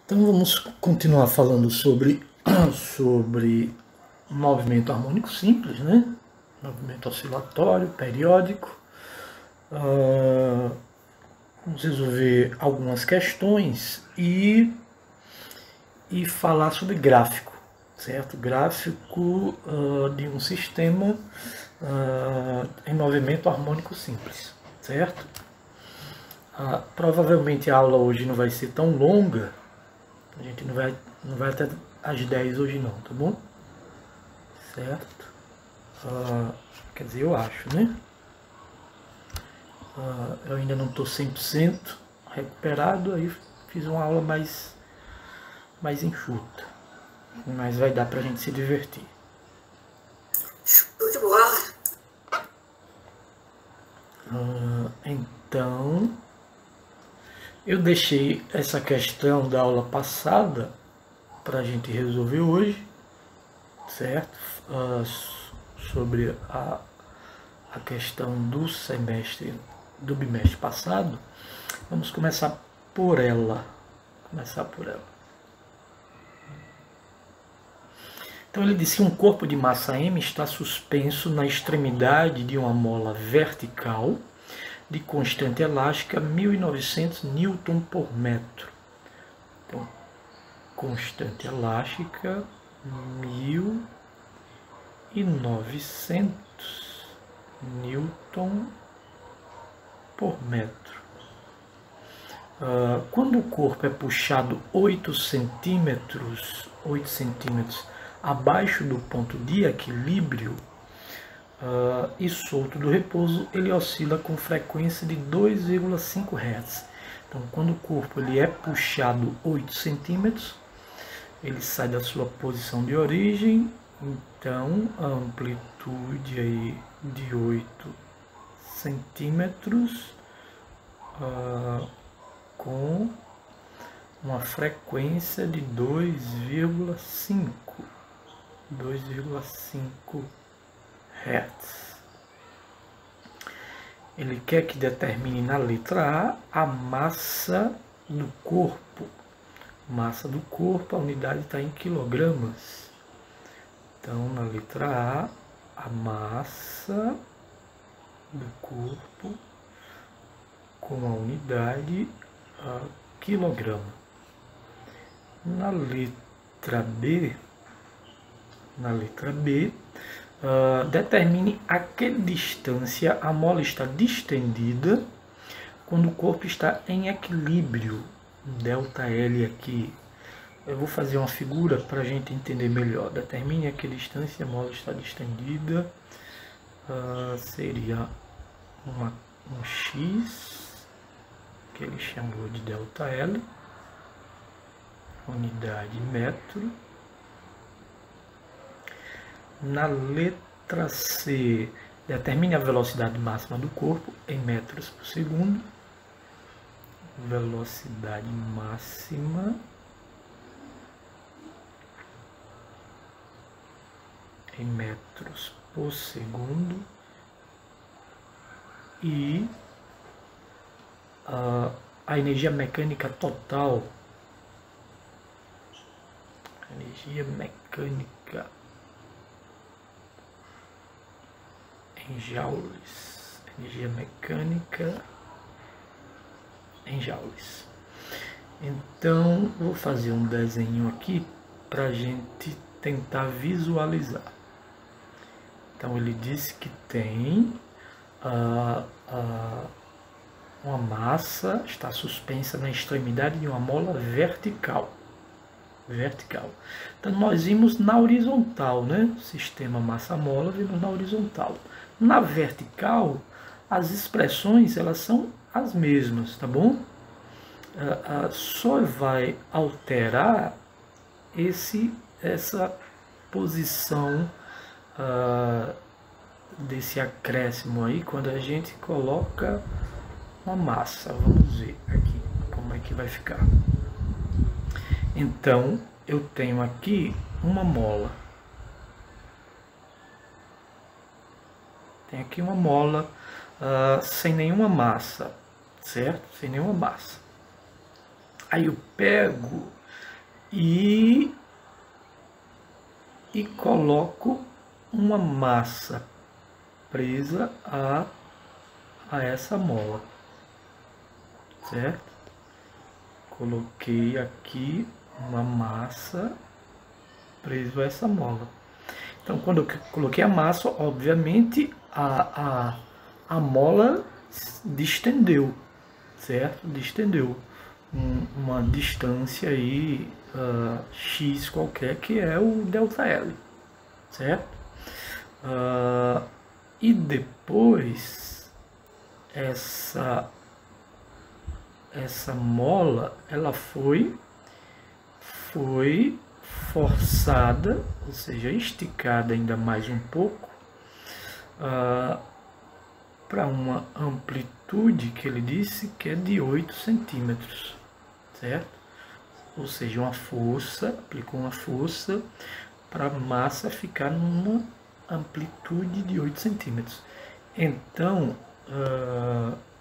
Então vamos continuar falando sobre movimento harmônico simples, né? Movimento oscilatório, periódico. Vamos resolver algumas questões e falar sobre gráfico, certo? Gráfico de um sistema em movimento harmônico simples, certo? Provavelmente a aula hoje não vai ser tão longa, a gente não vai até às 10 hoje não, tá bom? Certo? Quer dizer, eu acho, né? Eu ainda não estou 100% recuperado, aí fiz uma aula mais enxuta. Mas vai dar pra gente se divertir. Show de bola! Então, eu deixei essa questão da aula passada para a gente resolver hoje, certo? Sobre a questão do semestre, do bimestre passado. Vamos começar por ela. Então ele disse que um corpo de massa M está suspenso na extremidade de uma mola vertical de constante elástica 1900 Newton por metro. Então, constante elástica 1900 Newton por metro. Quando o corpo é puxado 8 centímetros abaixo do ponto de equilíbrio e solto do repouso, ele oscila com frequência de 2,5 Hz. Então, quando o corpo ele é puxado 8 centímetros, ele sai da sua posição de origem, então a amplitude aí de 8 centímetros com uma frequência de 2,5 Hz. Ele quer que determine na letra A a massa do corpo. Massa do corpo, a unidade está em quilogramas. Então, na letra A, a massa do corpo com a unidade quilograma. Na letra B, determine a que distância a mola está distendida quando o corpo está em equilíbrio. ΔL aqui. Eu vou fazer uma figura para a gente entender melhor. Determine a que distância a mola está distendida. Seria um X, que ele chamou de ΔL, unidade metro. Na letra C, determine a velocidade máxima do corpo em metros por segundo. Velocidade máxima em metros por segundo. E a energia mecânica total. Energia mecânica em joules. Energia mecânica em joules. Então, vou fazer um desenho aqui para a gente tentar visualizar. Então, ele disse que tem uma massa, está suspensa na extremidade de uma mola vertical. Então, nós vimos na horizontal, né? Sistema massa-mola, vimos na horizontal. Na vertical, as expressões elas são as mesmas, tá bom? Só vai alterar essa posição desse acréscimo aí quando a gente coloca uma massa. Vamos ver aqui como é que vai ficar. Então, eu tenho aqui uma mola. Tem aqui uma mola sem nenhuma massa, certo? Sem nenhuma massa. Aí eu pego e coloco uma massa presa a essa mola, certo? Coloquei aqui uma massa preso a essa mola. Então, quando eu coloquei a massa, obviamente a mola distendeu, certo? Distendeu uma distância aí x qualquer, que é o ΔL, certo? E depois essa mola ela foi forçada, ou seja, esticada ainda mais um pouco para uma amplitude que ele disse que é de 8 centímetros, certo? Ou seja, aplicou uma força para a massa ficar numa amplitude de 8 centímetros. Então,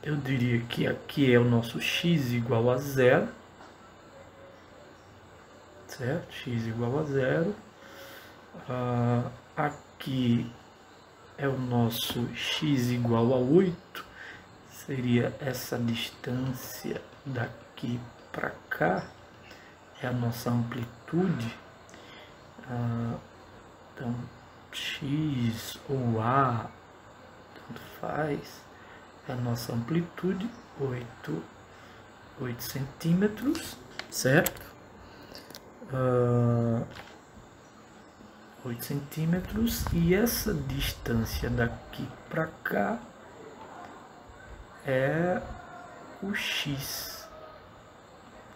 eu diria que aqui é o nosso x igual a 0, certo? X igual a 0. Aqui é o nosso x igual a 8, seria essa distância daqui para cá, é a nossa amplitude. Então, x ou a, tanto faz, é a nossa amplitude, 8 centímetros, certo? 8 centímetros, e essa distância daqui para cá é o x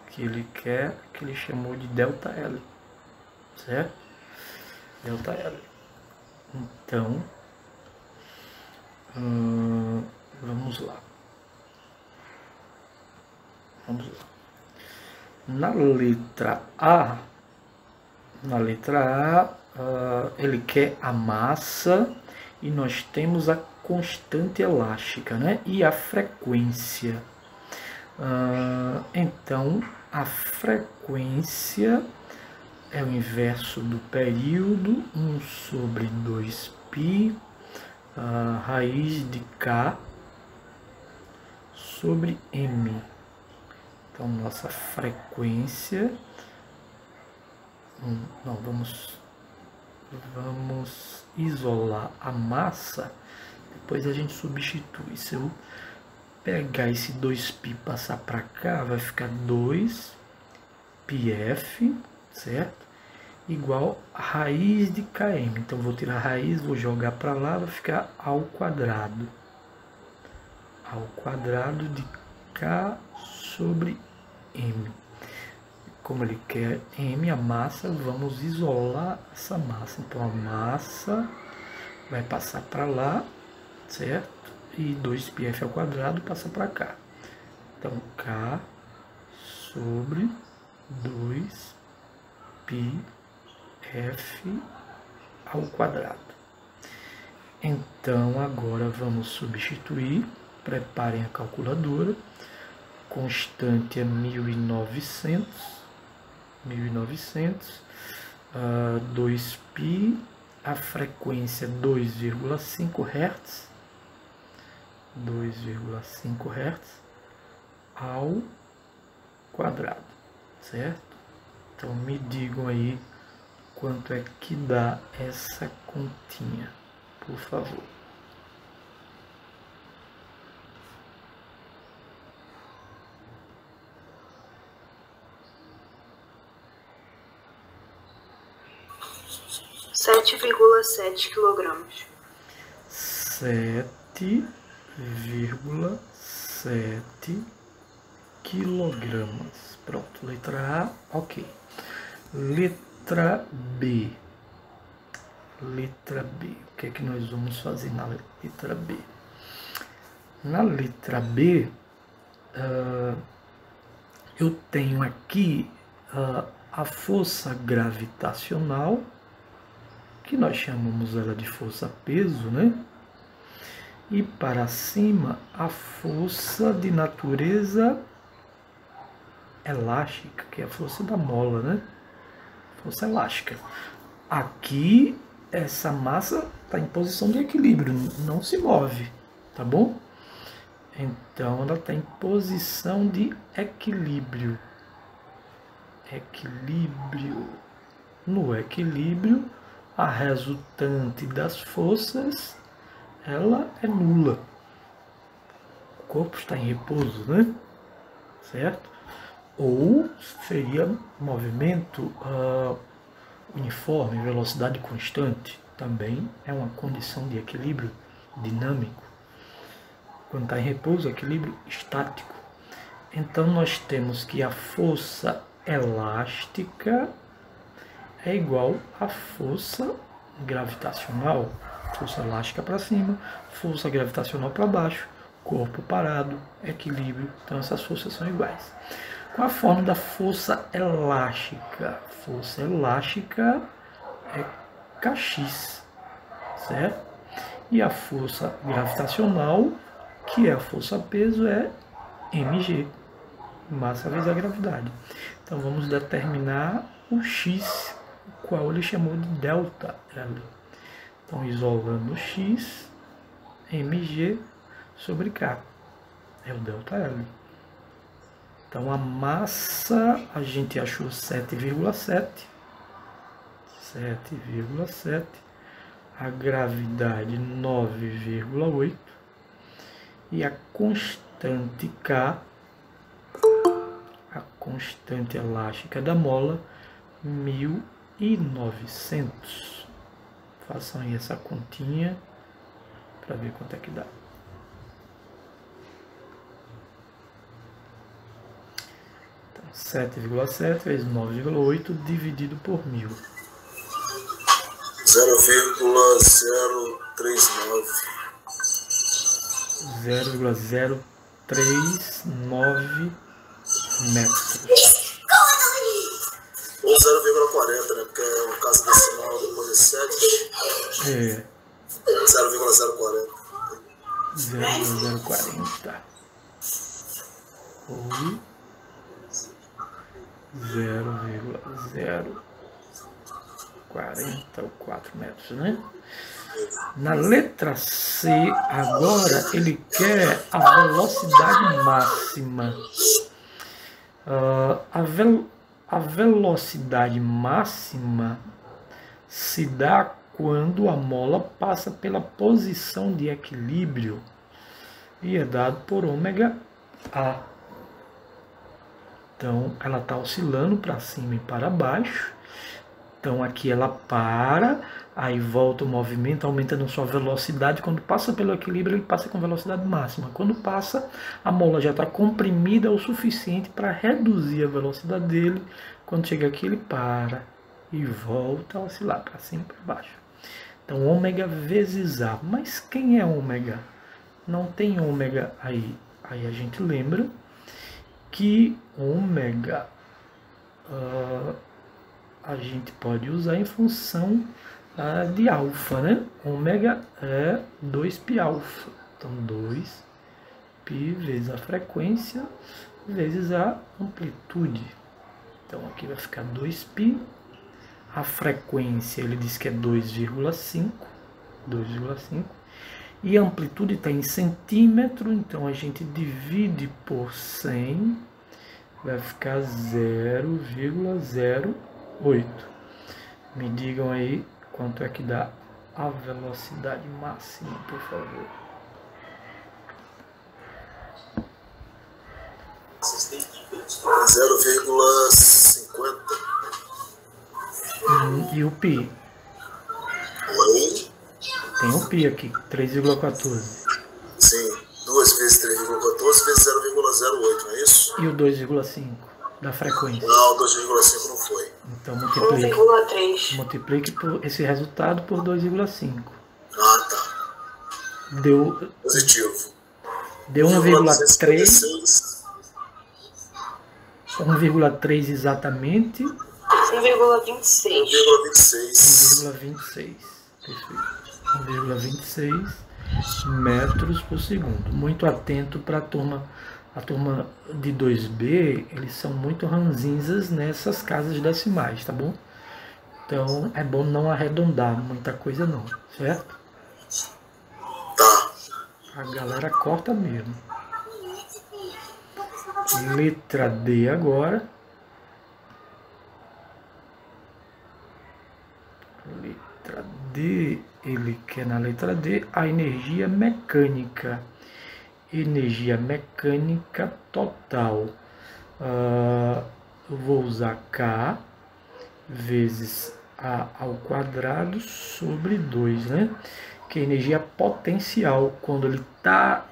que ele quer, que ele chamou de ΔL, certo? ΔL. Então, vamos lá. Na letra A, ele quer a massa e nós temos a constante elástica, né? E a frequência. Então, a frequência é o inverso do período, 1 sobre 2π, raiz de K sobre M. Então, nossa frequência... Não, vamos isolar a massa, depois a gente substitui. Se eu pegar esse 2π e passar para cá, vai ficar 2πf, certo? Igual a raiz de km. Então, vou tirar a raiz, vou jogar para lá, vai ficar ao quadrado. Ao quadrado de K sobre M. Como ele quer M, a massa, vamos isolar essa massa. Então, a massa vai passar para lá, certo? E 2πf ao quadrado passa para cá. Então, K sobre 2πf ao quadrado. Então, agora vamos substituir. Preparem a calculadora. Constante é 1900. 2π, a frequência 2,5 Hz, 2,5 Hz ao quadrado, certo? Então me digam aí quanto é que dá essa continha, por favor. Sete vírgula 7 quilogramas. 7,7 quilogramas. Pronto, letra A, ok. Letra B. Letra B. O que é que nós vamos fazer na letra B? Na letra B, eu tenho aqui a força gravitacional, que nós chamamos ela de força-peso, né? E para cima, a força de natureza elástica, que é a força da mola, né? força elástica. Aqui, essa massa está em posição de equilíbrio, não se move, tá bom? Então, ela está em posição de equilíbrio. No equilíbrio, a resultante das forças, ela é nula. O corpo está em repouso, né? Certo? Ou seria movimento uniforme, velocidade constante, também é uma condição de equilíbrio dinâmico. Quando está em repouso, equilíbrio estático. Então nós temos que a força elástica é igual à força gravitacional. Força elástica para cima, força gravitacional para baixo, corpo parado, equilíbrio. Então essas forças são iguais. Qual a forma da força elástica? Força elástica é kx, certo? E a força gravitacional, que é a força-peso, é mg, massa vezes a gravidade. Então vamos determinar o x, o qual ele chamou de delta L. Então isolando o x, mg sobre k, é o delta L. Então a massa a gente achou 7,7, a gravidade 9,8 e a constante K, a constante elástica da mola, 1900. Façam aí essa continha para ver quanto é que dá. Então, 7,7 vezes 9,8 dividido por 1000. 0,039 metros. Ou 0,40, né? Porque é o caso decimal depois de 7. É. 0,040. 0,040. Ou 0,044 metros, né? Na letra C, agora, ele quer a velocidade máxima. A velocidade máxima se dá quando a mola passa pela posição de equilíbrio e é dado por ômega A. Então, ela está oscilando para cima e para baixo. Então, aqui ela para, aí volta o movimento, aumentando sua velocidade. Quando passa pelo equilíbrio, ele passa com velocidade máxima. Quando passa, a mola já está comprimida o suficiente para reduzir a velocidade dele. Quando chega aqui, ele para e volta a oscilar para cima e para baixo. Então, ômega vezes A. Mas quem é ômega? Não tem ômega aí. Aí a gente lembra que ômega a gente pode usar em função de alfa, né? Ômega é 2π alfa. Então, 2π vezes a frequência vezes a amplitude. Então, aqui vai ficar 2π. A frequência, ele diz que é 2,5. E a amplitude está em centímetro, então a gente divide por 100, vai ficar 0,08. Me digam aí quanto é que dá a velocidade máxima, por favor. 0,50. E o π? Oi? Tem o π aqui, 3,14. Sim, 2 vezes 3,14 vezes 0,08, não é isso? E o 2,5 da frequência? Não, 2,5 não foi. Então 1,3. multiplique esse resultado por 2,5. Ah, tá. Deu Positivo. Deu 1,3. 1,3 exatamente. 1,26. 1,26. Perfeito. 1,26 metros por segundo. Muito atento para a turma de 2B, eles são muito ranzinzas nessas casas decimais, tá bom? Então é bom não arredondar muita coisa não, certo? Tá. A galera corta mesmo. Letra D agora. Letra D, ele quer na letra D a energia mecânica. Energia mecânica total. Eu vou usar K vezes A ao quadrado sobre 2, né? Que é energia potencial. Quando ele está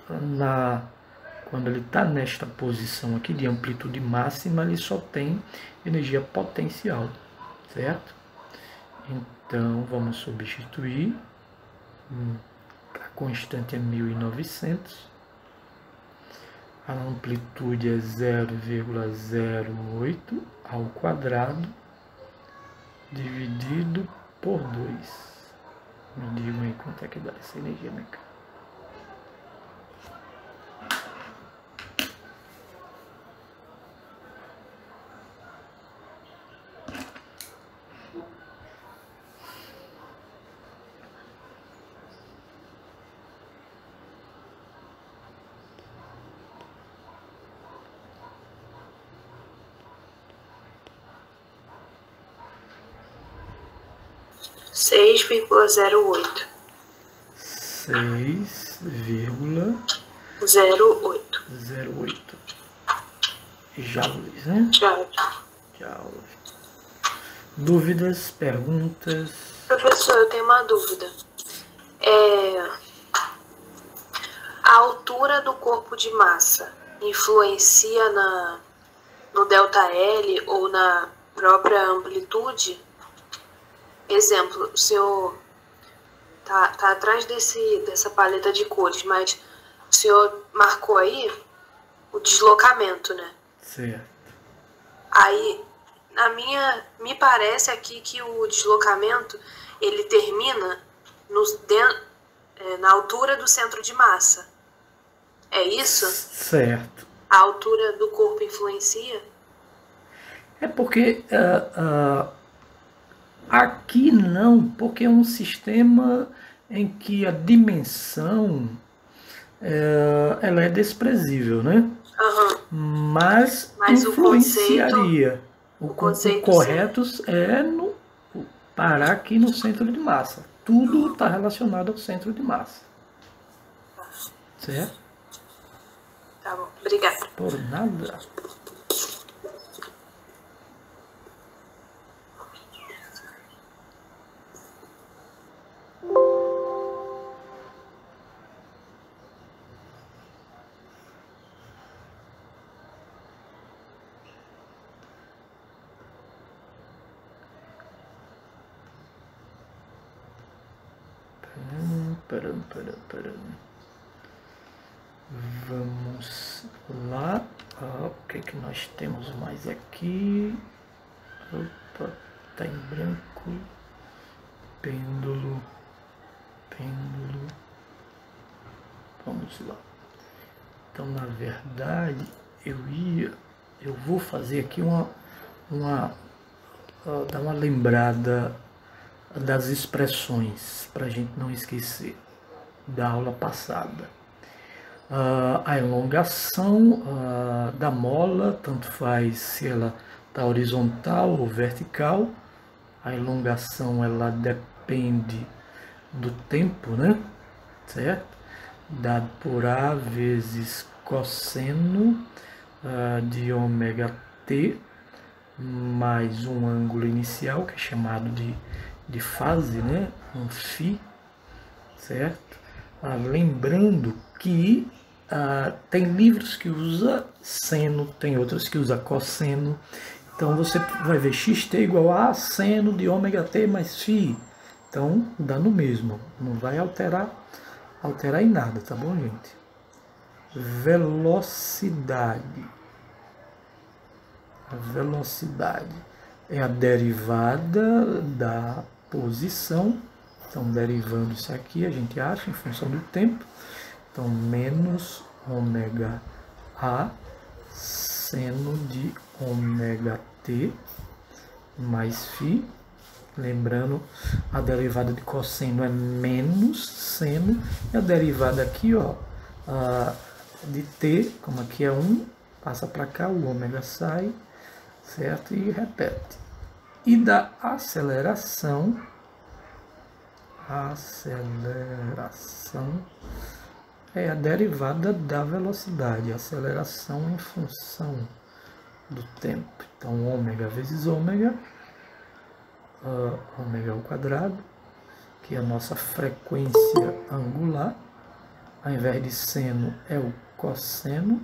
nesta posição aqui de amplitude máxima, ele só tem energia potencial, certo? Então, vamos substituir. A constante é 1900. A amplitude é 0,08 ao quadrado dividido por 2. Me digam aí quanto é que dá essa energia mecânica. Seis vírgula 08. 6,08. Joules, né? Joules. Dúvidas, perguntas? Professor, eu tenho uma dúvida. A altura do corpo de massa influencia no ΔL ou na própria amplitude? Exemplo, o senhor tá atrás dessa paleta de cores, mas o senhor marcou aí o deslocamento, né? Certo. Aí, me parece aqui que o deslocamento, ele termina na altura do centro de massa. É isso? Certo. A altura do corpo influencia? É porque aqui não, porque é um sistema em que a dimensão ela é desprezível, né? Uhum. Mas influenciaria. O correto é parar aqui no centro de massa. Tudo está relacionado ao centro de massa. Certo? Tá bom, obrigada. Por nada. Vamos lá. O que nós temos mais aqui? Opa, tá em branco. Pêndulo. Vamos lá. Então, na verdade, eu vou fazer aqui dar uma lembrada das expressões, para a gente não esquecer da aula passada. A elongação da mola, tanto faz se ela está horizontal ou vertical. A elongação ela depende do tempo, né? Certo? Dado por A vezes cosseno de ômega t mais um ângulo inicial, que é chamado de fase, né? Um φ, certo? Lembrando que tem livros que usa seno, tem outros que usa cosseno. Então você vai ver xt igual a seno de ômega t mais φ. Então dá no mesmo, não vai alterar em nada, tá bom, gente? Velocidade. A velocidade é a derivada da posição. Então, derivando isso aqui, a gente acha em função do tempo. Então, menos ômega A seno de ômega t mais φ Lembrando, a derivada de cosseno é menos seno, e a derivada aqui, ó, de t, como aqui é 1, passa para cá, o ômega sai, certo? E repete. E da aceleração é a derivada da velocidade, aceleração em função do tempo. Então, ômega vezes ômega, ômega ao quadrado, que é a nossa frequência angular. Ao invés de seno é o cosseno,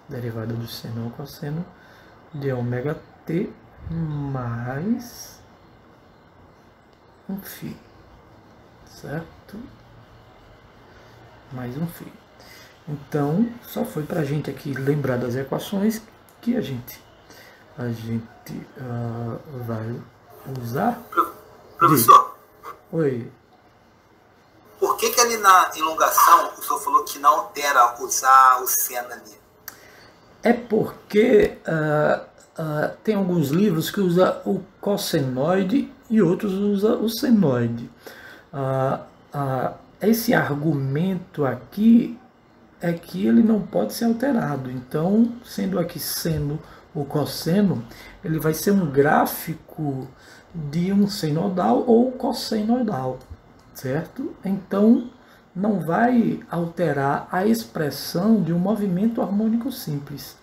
derivada do seno é o cosseno, de ômega t mais um φ, certo? Mais um φ. Então, só foi para a gente aqui lembrar das equações que a gente vai usar. Professor, Oi. por que ali na elongação o senhor falou que não altera usar o seno ali? É porque tem alguns livros que usam o cossenoide e outros usam o senoide. Esse argumento aqui é que ele não pode ser alterado. Então, sendo aqui sendo o cosseno, ele vai ser um gráfico de um senoidal ou cossenoidal, certo? Então, não vai alterar a expressão de um movimento harmônico simples.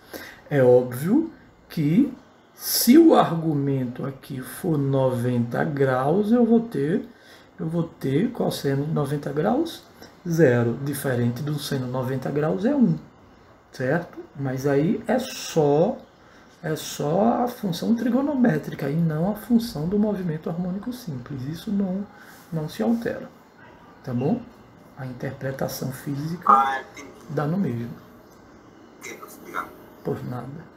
É óbvio que se o argumento aqui for 90 graus, eu vou ter cosseno de 90 graus, 0. Diferente do seno 90 graus é 1, certo? Mas aí é só a função trigonométrica e não a função do movimento harmônico simples. Isso não se altera, tá bom? A interpretação física dá no mesmo. Por nada.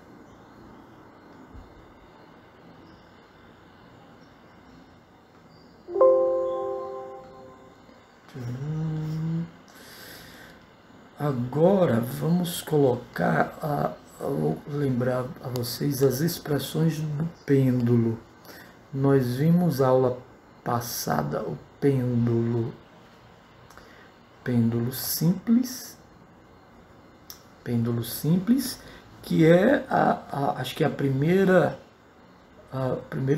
Agora vamos colocar, vou lembrar a vocês as expressões do pêndulo. Nós vimos aula passada o pêndulo simples, que é acho que é o primeiro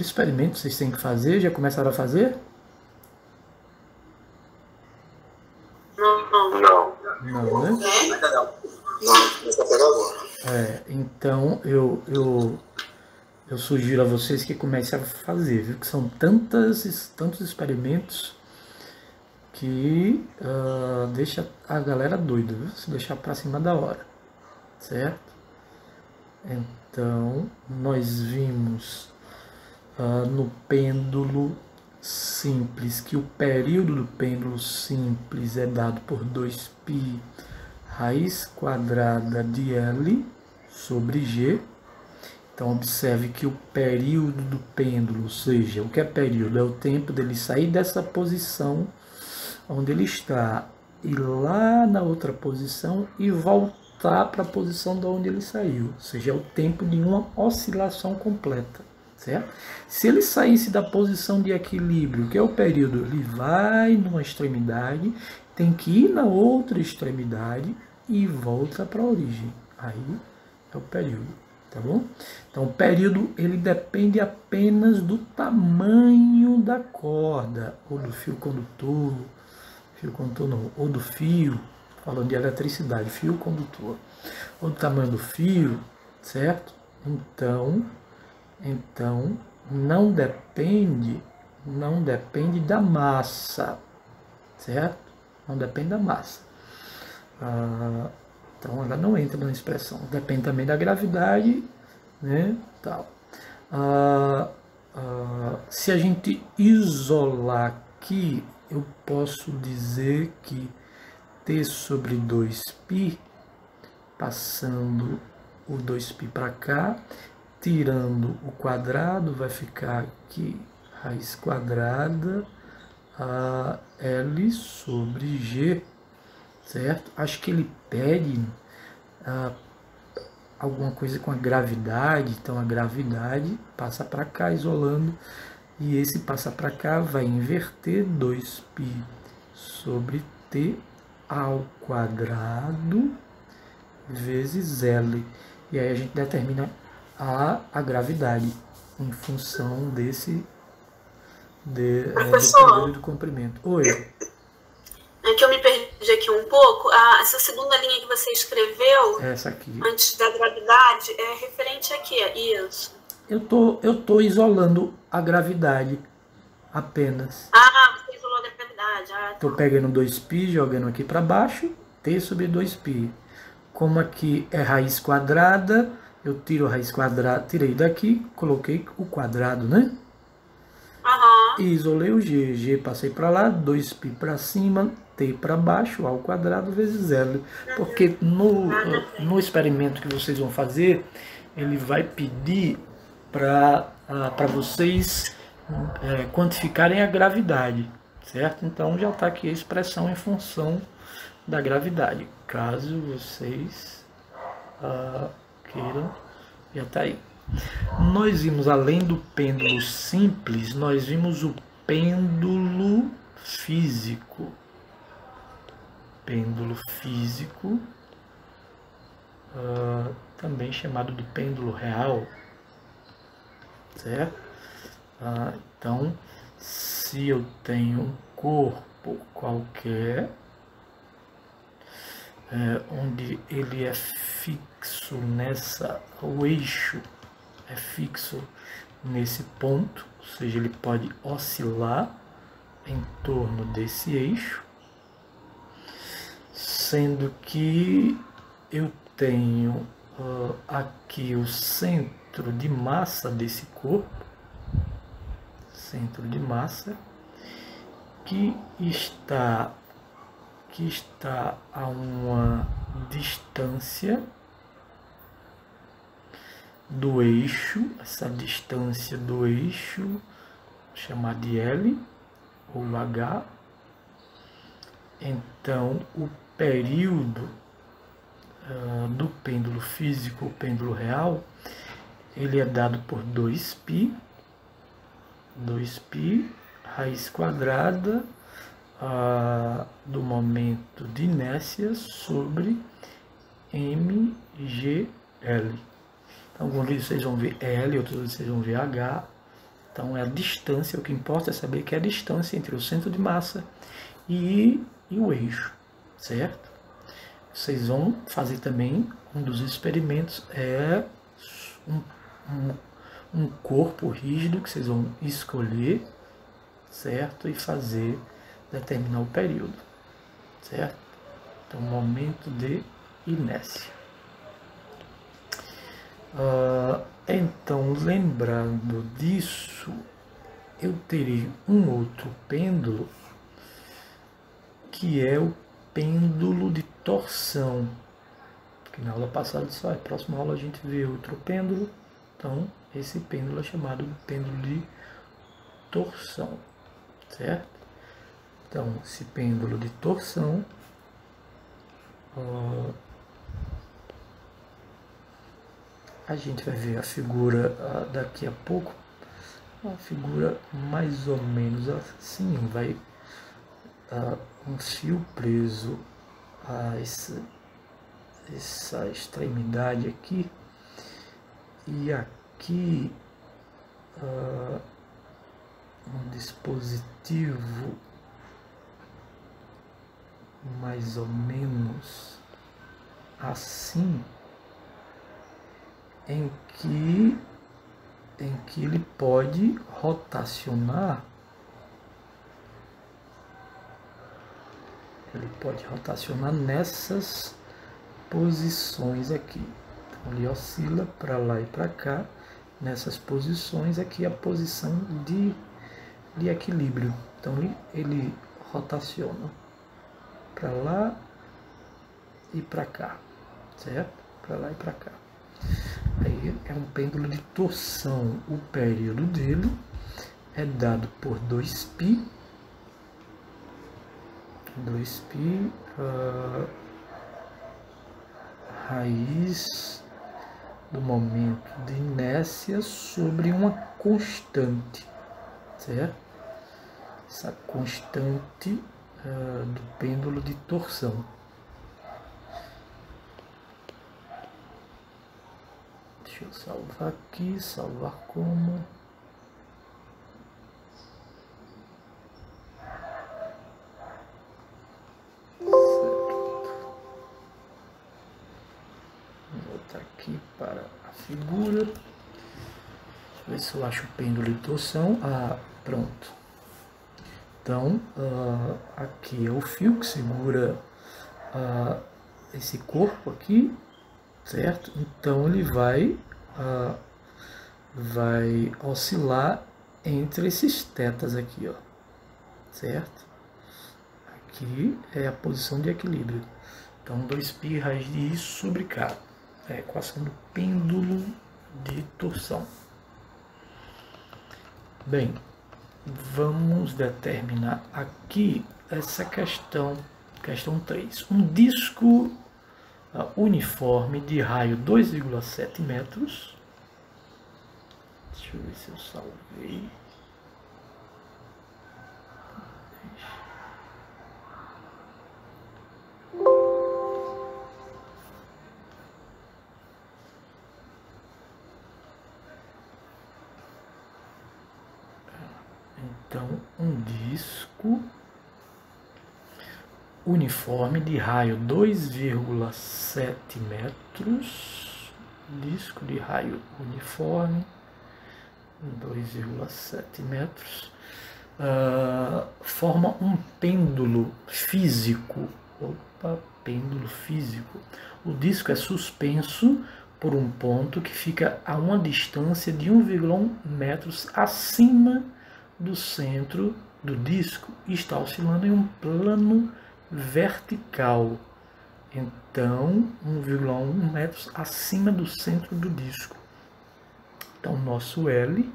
experimento que vocês têm que fazer. Já começaram a fazer? Não, né? Não, começa a pegar agora. Então eu sugiro a vocês que comecem a fazer, viu? Que são tantos experimentos que deixa a galera doida, viu? Se deixar para cima da hora, certo? Então, nós vimos no pêndulo simples que o período do pêndulo simples é dado por 2π raiz quadrada de L sobre G. Então, observe que o período do pêndulo, ou seja, o que é período? É o tempo dele sair dessa posição onde ele está, ir lá na outra posição e voltar para a posição de onde ele saiu. Ou seja, é o tempo de uma oscilação completa, certo? Se ele saísse da posição de equilíbrio, que é o período, ele vai numa extremidade, tem que ir na outra extremidade e volta para a origem. Aí é o período, tá bom? Então, o período, ele depende apenas do tamanho da corda, ou do fio condutor, não, ou do fio, falando de eletricidade, fio condutor, ou do tamanho do fio, certo? Então não depende da massa, certo? Não depende da massa. Então ela não entra na expressão. Depende também da gravidade, né? Tal. Se a gente isolar aqui, eu posso dizer que t sobre 2π, passando o 2π para cá, tirando o quadrado, vai ficar aqui raiz quadrada L sobre G, certo? Acho que ele pede alguma coisa com a gravidade, então a gravidade passa para cá, isolando, E esse passar para cá vai inverter 2π sobre t ao quadrado vezes L. E aí a gente determina a gravidade em função do período do comprimento. Oi. É que eu me perdi aqui um pouco. Essa segunda linha que você escreveu, essa aqui, antes da gravidade, é referente a quê? Isso. Eu tô isolando a gravidade apenas. Você isolou a gravidade. Tô pegando 2π, jogando aqui para baixo, t sobre 2π. Como aqui é raiz quadrada, eu tiro a raiz quadrada, tirei daqui, coloquei o quadrado, né? E isolei o g passei para lá, 2π para cima, t para baixo, ao quadrado vezes L. Porque no experimento que vocês vão fazer, ele vai pedir para vocês quantificarem a gravidade, certo? Então já está aqui a expressão em função da gravidade, caso vocês queiram, já está aí. Nós vimos, além do pêndulo simples, nós vimos o pêndulo físico. Pêndulo físico, também chamado de pêndulo real, certo? Então, se eu tenho um corpo qualquer, onde ele é fixo o eixo é fixo nesse ponto, ou seja, ele pode oscilar em torno desse eixo, sendo que eu tenho aqui o centro de massa desse corpo, centro de massa, que está a uma distância do eixo, essa distância do eixo, chamar de L ou H. Então, o período do pêndulo físico, o pêndulo real, ele é dado por 2π, raiz quadrada do momento de inércia sobre mgl. Então, alguns vídeos vocês vão ver L, outros vídeos vocês vão ver H. Então, é a distância, o que importa é saber que é a distância entre o centro de massa e o eixo, certo? Vocês vão fazer também, um dos experimentos é um corpo rígido que vocês vão escolher, certo? E determinar o período, certo? Então, momento de inércia. Então, lembrando disso, eu terei um outro pêndulo, que é o pêndulo de torção. Que na aula passada só, na próxima aula a gente vê outro pêndulo. Então, esse pêndulo é chamado de pêndulo de torção, certo? Então, esse pêndulo de torção a gente vai ver a figura daqui a pouco, uma figura mais ou menos assim, vai um fio preso a essa extremidade aqui, e aqui um dispositivo mais ou menos assim, em que ele pode rotacionar, nessas posições aqui. Então, ele oscila para lá e para cá, nessas posições aqui, a posição de equilíbrio. Então, ele rotaciona para lá e para cá, certo? Para lá e para cá. Aí é um pêndulo de torção. O período dele é dado por 2π, raiz do momento de inércia sobre uma constante. certo? Essa constante do pêndulo de torção. Deixa eu salvar aqui, salvar como. Aqui para a figura. Deixa eu ver se eu acho o pêndulo de torção. Pronto. Então, aqui é o fio que segura esse corpo aqui, certo? Então ele vai oscilar entre esses tetas aqui, ó, certo? Aqui é a posição de equilíbrio. Então, 2π raiz de I sobre K. É a equação do pêndulo de torção. Bem, vamos determinar aqui essa questão 3. Um disco uniforme de raio 2,7 metros. Deixa eu ver se eu salvei. Então, um disco uniforme de raio 2,7 metros, disco de raio uniforme 2,7 metros, forma um pêndulo físico. Pêndulo físico. O disco é suspenso por um ponto que fica a uma distância de 1,1 metros acima do centro do disco e está oscilando em um plano vertical. Então, 1,1 metros acima do centro do disco. Então, nosso L,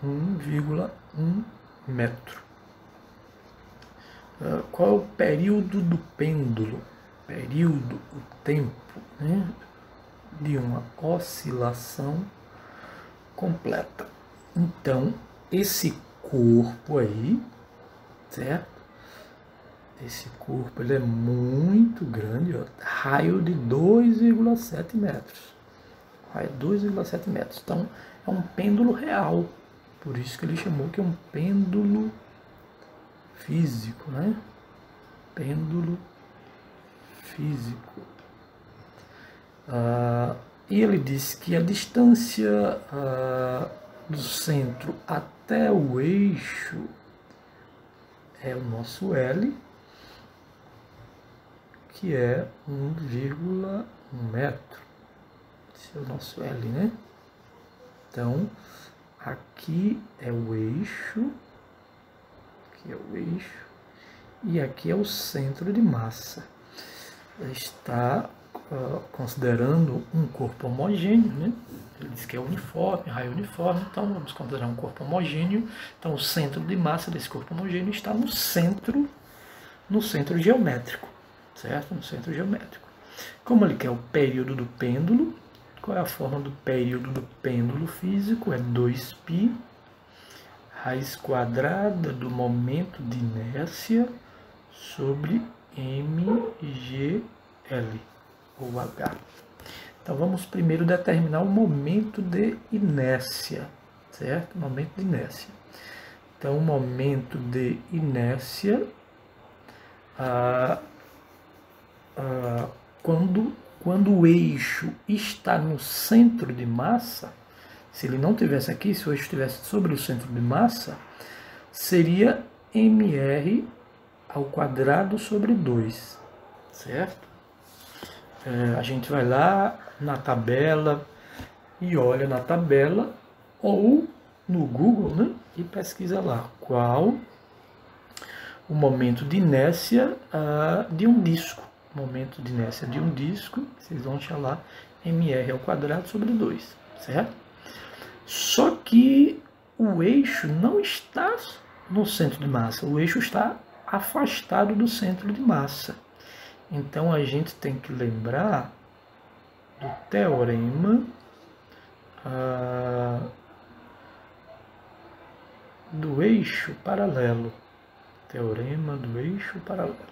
1,1 metro. Qual é o período do pêndulo? Período, o tempo, né, de uma oscilação completa. Então, esse corpo aí, certo? Esse corpo ele é muito grande, ó, raio de 2,7 metros. Raio 2,7 metros. Então, é um pêndulo real. Por isso que ele chamou que é um pêndulo físico, né? Pêndulo físico. E ele disse que a distância do centro até o eixo é o nosso L, que é 1,1 metro. Esse é o nosso L, né? Então, aqui é o eixo, aqui é o eixo, e aqui é o centro de massa. Está considerando um corpo homogêneo, né? Ele diz que é uniforme, raio uniforme, então vamos considerar um corpo homogêneo. Então o centro de massa desse corpo homogêneo está no centro geométrico, certo? No centro geométrico. Como ele quer o período do pêndulo, qual é a forma do período do pêndulo físico? É 2π raiz quadrada do momento de inércia sobre mgl ou h. Então vamos primeiro determinar o momento de inércia, certo? Momento de inércia. Então o momento de inércia, quando o eixo está no centro de massa, se ele não tivesse aqui, se o eixo estivesse sobre o centro de massa, seria mr ao quadrado sobre 2, certo? A gente vai lá na tabela e olha na tabela ou no Google, né, e pesquisa lá qual o momento de inércia de um disco. Momento de inércia de um disco, vocês vão achar lá mr ao quadrado sobre 2, certo? Só que o eixo não está no centro de massa, o eixo está afastado do centro de massa. Então a gente tem que lembrar do teorema do eixo paralelo. Teorema do eixo paralelo.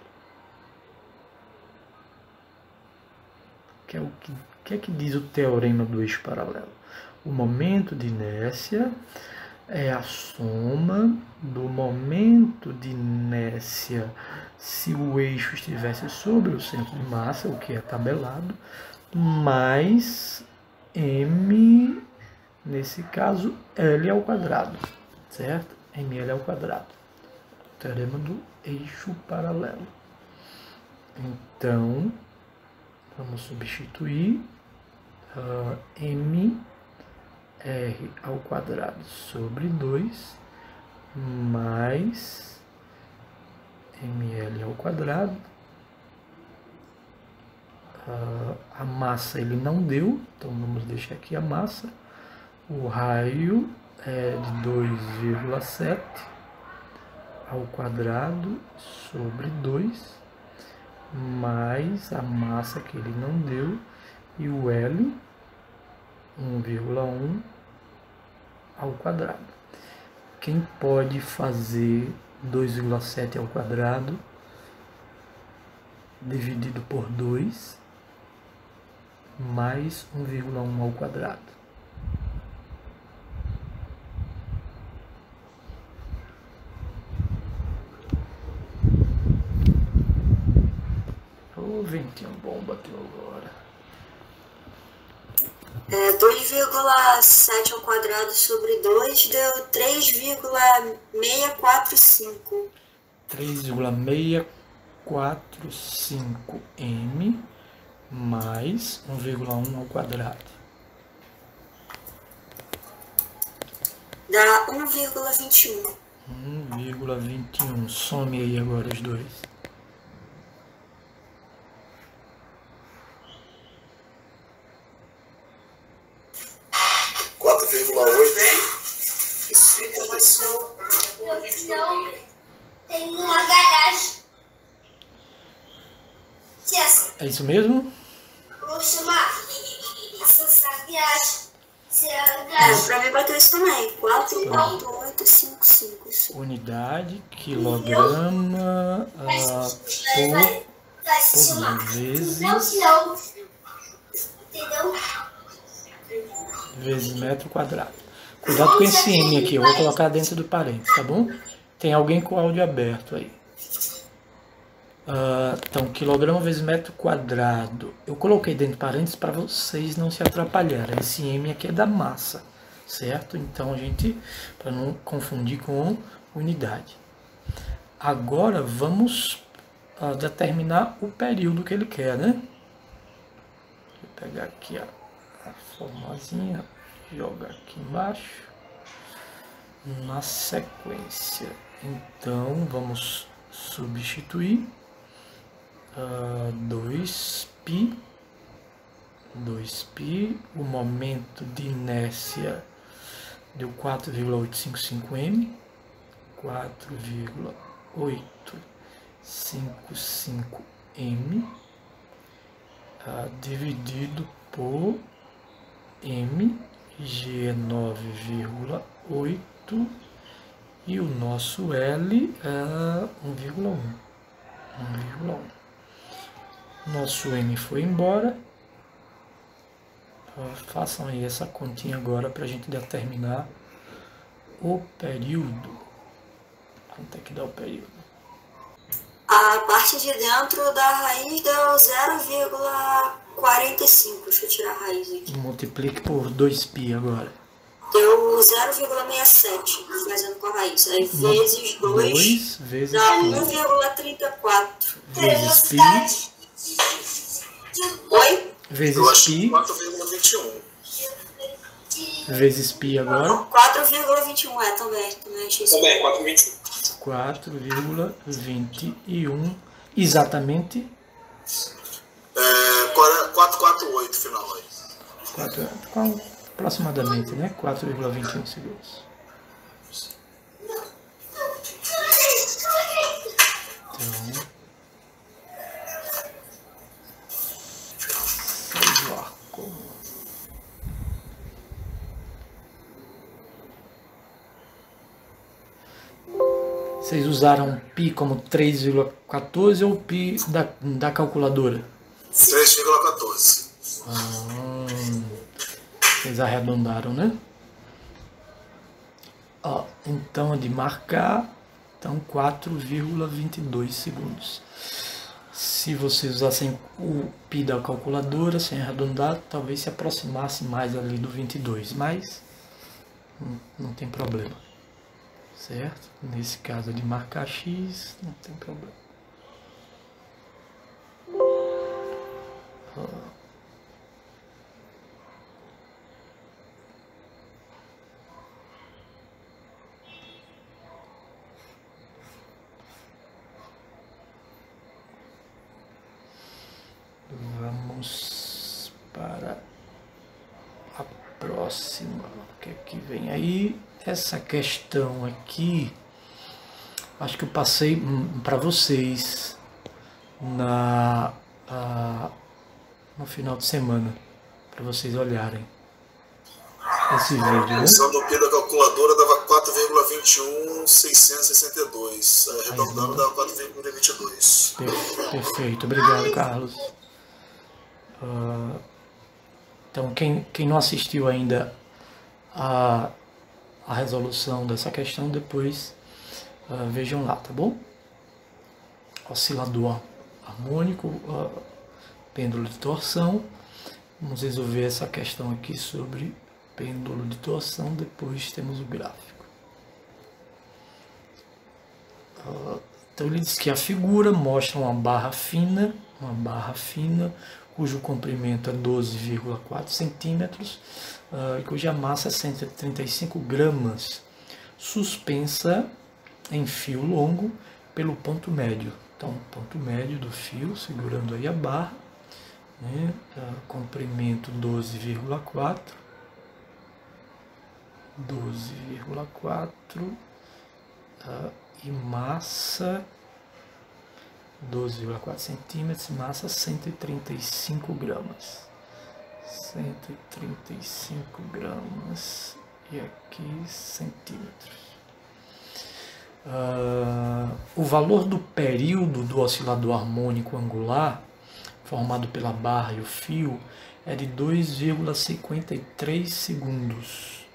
O que é que diz o teorema do eixo paralelo? O momento de inércia é a soma do momento de inércia se o eixo estivesse sobre o centro de massa, o que é tabelado, mais m, nesse caso, L ao quadrado, certo? ml ao quadrado. Teorema do eixo paralelo. Então, vamos substituir m r ao quadrado sobre 2 mais ml ao quadrado. A massa ele não deu, então vamos deixar aqui a massa. O raio é de 2,7 ao quadrado sobre 2 mais a massa que ele não deu e o L 1,1 ao quadrado. Quem pode fazer 2,7 ao quadrado dividido por 2 mais 1,1 ao quadrado? O ventinho bom bateu agora. 2,7 ao quadrado sobre 2 deu 3,645. 3,645 m mais 1,1 ao quadrado. Dá 1,21. 1,21. Some aí agora os dois. Isso aconteceu. Tem uma garagem. É isso mesmo? Vou chamar essa viagem. Pra mim bateu isso também. 4,855. Isso. Unidade, quilograma por vezes. Entendeu? Vezes metro quadrado. Cuidado com esse M aqui, eu vou colocar dentro do parênteses, tá bom? Tem alguém com o áudio aberto aí. Então, quilograma vezes metro quadrado. Eu coloquei dentro do parênteses para vocês não se atrapalharem. Esse M aqui é da massa, certo? Então, a gente, para não confundir com unidade. Agora, vamos determinar o período que ele quer, né? Vou pegar aqui a formazinha, jogar aqui embaixo, na sequência. Então, vamos substituir 2π, o momento de inércia deu 4,855 m, 4,855 m, dividido por m, G é 9,8 e o nosso L é 1,1. Nosso M foi embora. Façam aí essa continha agora para a gente determinar o período. Quanto é que dá o período? A parte de dentro da raiz deu 0,45. Deixa eu tirar a raiz aqui. Multiplique por 2π agora. Deu 0,67, fazendo com a raiz. Aí vezes 2 vezes dá π. 1,34. Vezes π. Oi? Vezes π. 4,21. Vezes π agora. 4,21 também achei isso. Também, 4,21. 4,21. Exatamente. 448 final aí. Aproximadamente, né? 4,21 segundos. Então, salvar como. Vocês usaram pi como 3,14 ou pi da calculadora? 3,14. Vocês arredondaram, né? Ó, então, de marcar, então 4,22 segundos. Se vocês usassem o pi da calculadora, sem arredondar, talvez se aproximasse mais ali do 22, mas não tem problema, certo? Nesse caso de marcar x, não tem problema. Vamos para a próxima. O que é que vem aí? Essa questão aqui, acho que eu passei para vocês no final de semana, para vocês olharem esse vídeo. A função do pi da calculadora dava 4,21662. Arredondando dava 4,22. Perfeito, obrigado, Carlos. Então, quem não assistiu ainda a resolução dessa questão, depois vejam lá, tá bom? Oscilador harmônico, pêndulo de torção. Vamos resolver essa questão aqui sobre pêndulo de torção, depois temos o gráfico. Então ele diz que a figura mostra uma barra fina, cujo comprimento é 12,4 centímetros, cuja massa é 135 gramas, suspensa em fio longo pelo ponto médio. Então, ponto médio do fio, segurando aí a barra, né? Comprimento 12,4 e massa 12,4 centímetros, massa 135 gramas. 135 gramas e aqui centímetros. O valor do período do oscilador harmônico angular, formado pela barra e o fio, é de 2,53 segundos.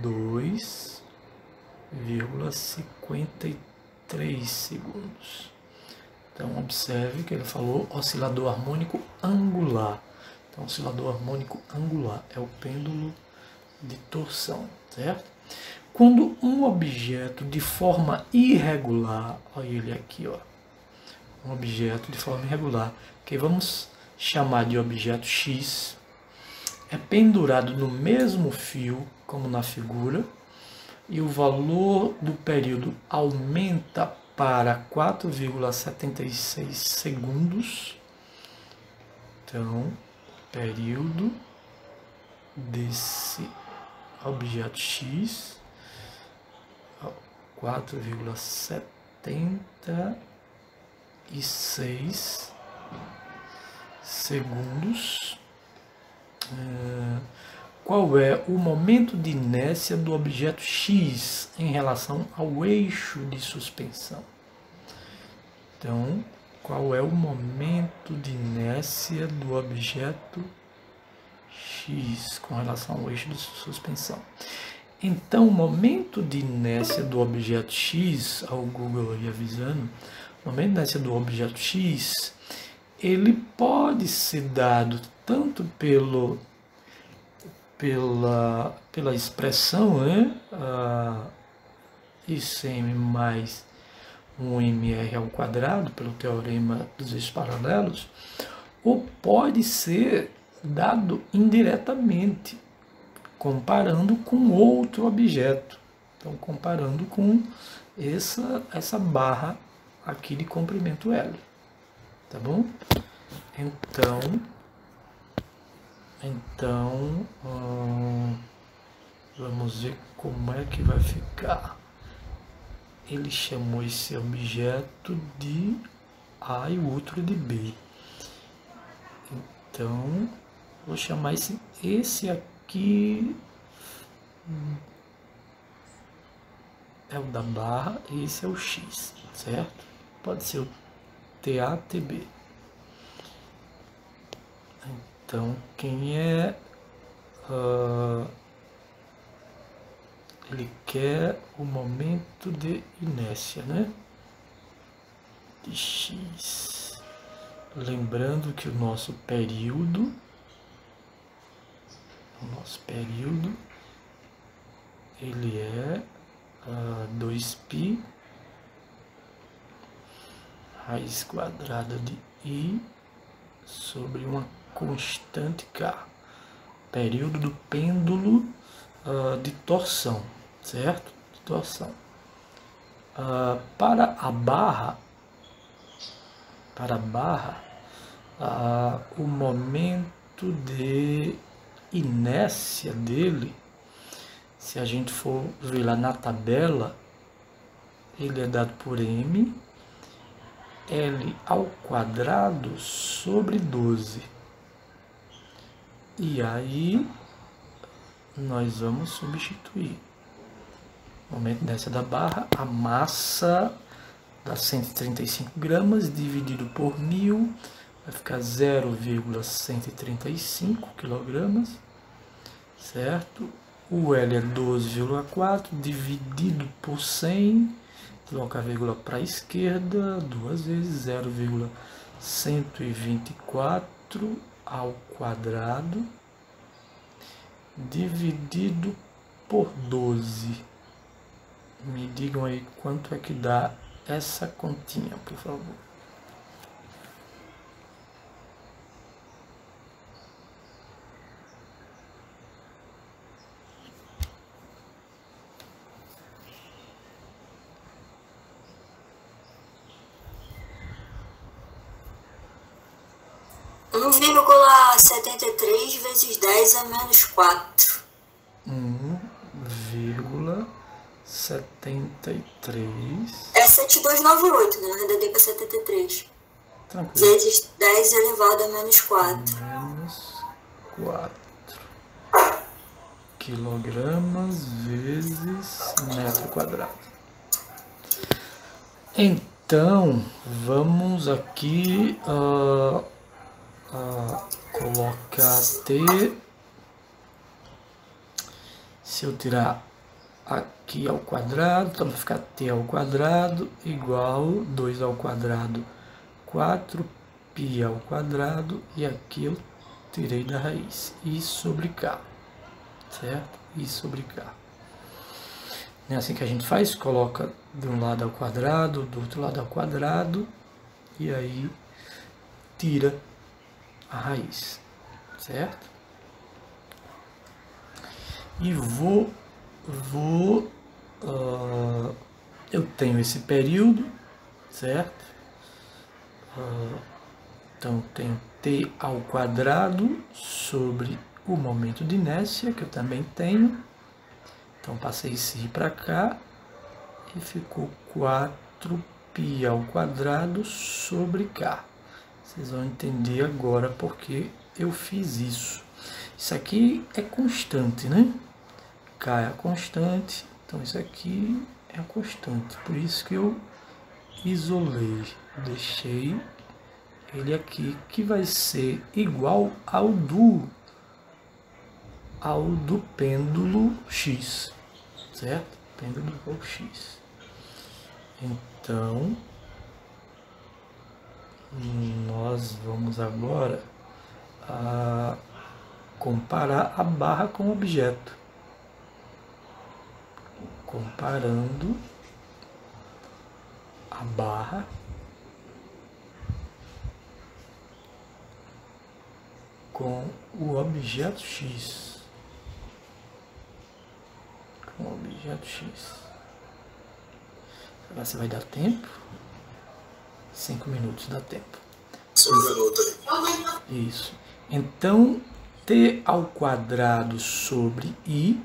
2,53 segundos. Então, observe que ele falou oscilador harmônico angular. Então, oscilador harmônico angular é o pêndulo de torção, certo? Quando um objeto de forma irregular, olha ele aqui, ó, um objeto de forma irregular, que vamos chamar de objeto X, é pendurado no mesmo fio, como na figura, e o valor do período aumenta para 4,76 segundos. Então, período desse objeto X, 4,76 segundos. Qual é o momento de inércia do objeto X em relação ao eixo de suspensão? Então, qual é o momento de inércia do objeto X com relação ao eixo de suspensão? Então, o momento de inércia do objeto X, ao Google aí avisando, o momento de inércia do objeto X, ele pode ser dado tanto pela expressão, né? ICM mais 1mr ao quadrado, pelo teorema dos eixos paralelos, ou pode ser dado indiretamente, comparando com outro objeto. Então, comparando com essa barra aqui de comprimento L. Tá bom? Então, vamos ver como é que vai ficar. Ele chamou esse objeto de A e o outro de B. Então, vou chamar esse aqui é o da barra, esse é o x, certo? Pode ser o TATB. Então, quem é... ele quer o momento de inércia, né? De x. Lembrando que o nosso período, ele é 2π raiz quadrada de I sobre uma constante K. Período do pêndulo de torção, certo? De torção. Para a barra, o momento de inércia dele, se a gente for ver lá na tabela, ele é dado por m L ao quadrado sobre 12. E aí nós vamos substituir. No momento dessa da barra, a massa dá 135 gramas dividido por 1000, vai ficar 0,135 kg, certo? O L é 12,4 dividido por 100, coloca a vírgula para a esquerda, duas vezes, 0,124 ao quadrado dividido por 12. Me digam aí quanto é que dá essa continha, por favor. Um 1,73 vezes 10 é menos 4. 1,73. É 7298, né? Eu arredondei para 73. Tranquilo. Vezes 10 elevado a menos 4. Menos 4 quilogramas vezes metro quadrado. Então, vamos aqui colocar T. Se eu tirar aqui ao quadrado, então vai ficar T ao quadrado igual 2 ao quadrado, 4π ao quadrado, e aqui eu tirei da raiz, I sobre K, certo? I sobre K. É assim que a gente faz, coloca de um lado ao quadrado, do outro lado ao quadrado, e aí tira a raiz, certo? E eu tenho esse período, certo? Então tenho T ao quadrado sobre o momento de inércia, que eu também tenho. Então passei esse I para cá e ficou 4π ao quadrado sobre K. Vocês vão entender agora porque eu fiz isso. Isso aqui é constante, né? K é a constante, então isso aqui é a constante. Por isso que eu isolei, deixei ele aqui, que vai ser igual ao do pêndulo X, certo? Pêndulo igual X. Então, nós vamos agora comparar a barra com o objeto. Comparando a barra com o objeto X. Com o objeto X. Agora você vai dar tempo? 5 minutos dá tempo. 5 minutos aí. Isso. Então, T ao quadrado sobre I,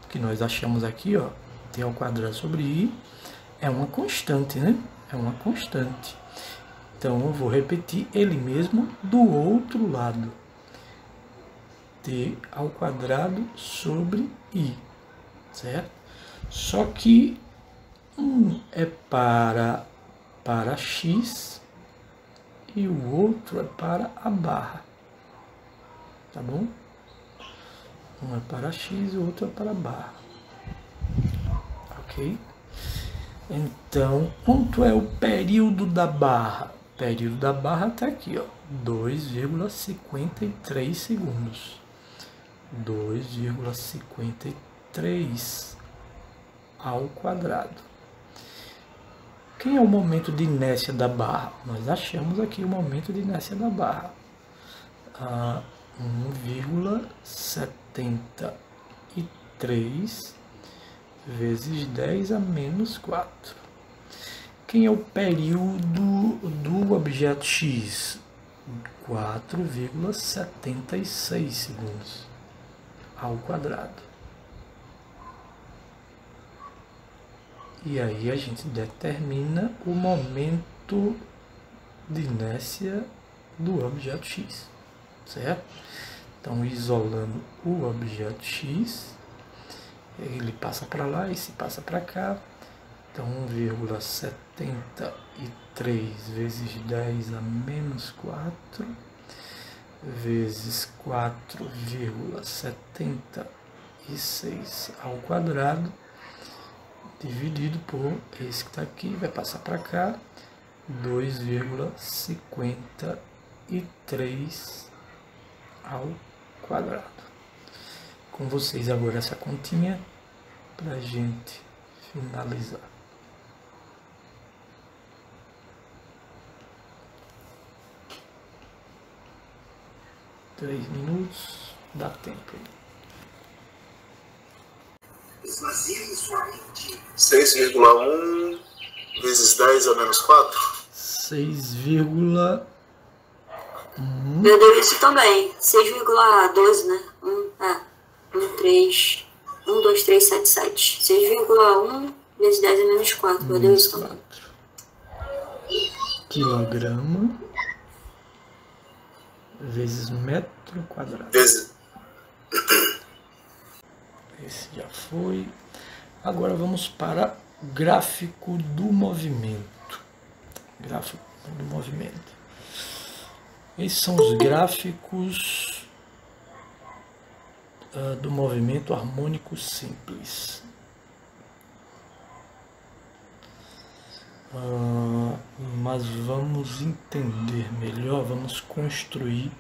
que nós achamos aqui, ó, T ao quadrado sobre I, é uma constante, né? É uma constante. Então, eu vou repetir ele mesmo do outro lado. T ao quadrado sobre I, certo? Só que Um é para x e o outro é para a barra. Tá bom? Um é para x e o outro é para a barra. Ok? Então, quanto é o período da barra? O período da barra está aqui, ó, 2,53 segundos. 2,53 ao quadrado. Quem é o momento de inércia da barra? Nós achamos aqui o momento de inércia da barra. 1,73 vezes 10 a menos 4. Quem é o período do objeto x? 4,76 segundos ao quadrado. E aí a gente determina o momento de inércia do objeto x, certo? Então, isolando o objeto x, ele passa para lá e se passa para cá. Então, 1,73 vezes 10 a menos 4 vezes 4,76 ao quadrado, dividido por esse que está aqui, vai passar para cá, 2,53 ao quadrado. Com vocês agora essa continha para a gente finalizar. Três minutos, dá tempo. 6,1 vezes 10 a menos 4? 6,1. Eu dei isso também. 6,12, né? 1, 2, 3, 7, 7. 6,1 vezes 10 a menos 4. Eu dei isso também. Quilograma vezes metro quadrado. Vezes. Esse já foi. Agora vamos para gráfico do movimento. Gráfico do movimento. Esses são os gráficos do movimento harmônico simples. Mas vamos entender melhor, vamos construir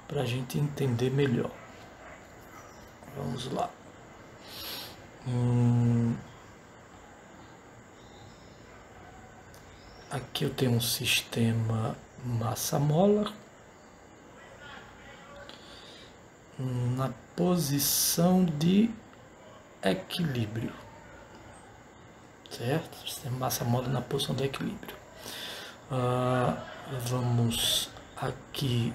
para a gente entender melhor. Vamos lá. Aqui eu tenho um sistema massa-mola na posição de equilíbrio, certo? Sistema massa-mola na posição de equilíbrio. Vamos aqui,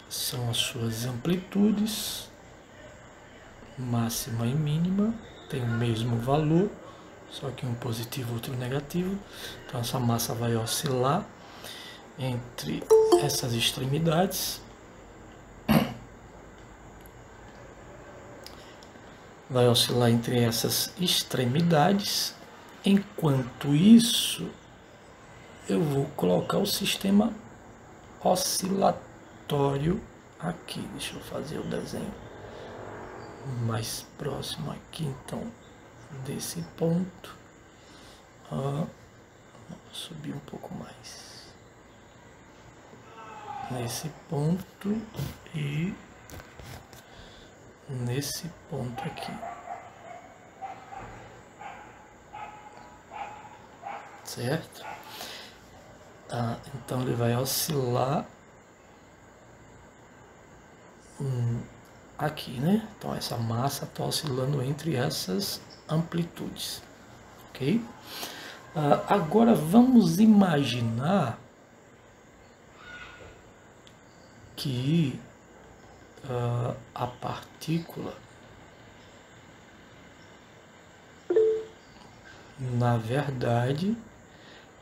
são as suas amplitudes, máxima e mínima, tem o mesmo valor, só que um positivo e outro negativo. Então essa massa vai oscilar entre essas extremidades. Vai oscilar entre essas extremidades. Enquanto isso, eu vou colocar o sistema oscilatório aqui. Deixa eu fazer o desenho mais próximo aqui, então, desse ponto. Vou subir um pouco mais. Nesse ponto e nesse ponto aqui. Certo? Então ele vai oscilar aqui, né? Então essa massa está oscilando entre essas amplitudes, ok? Agora vamos imaginar que a partícula, na verdade,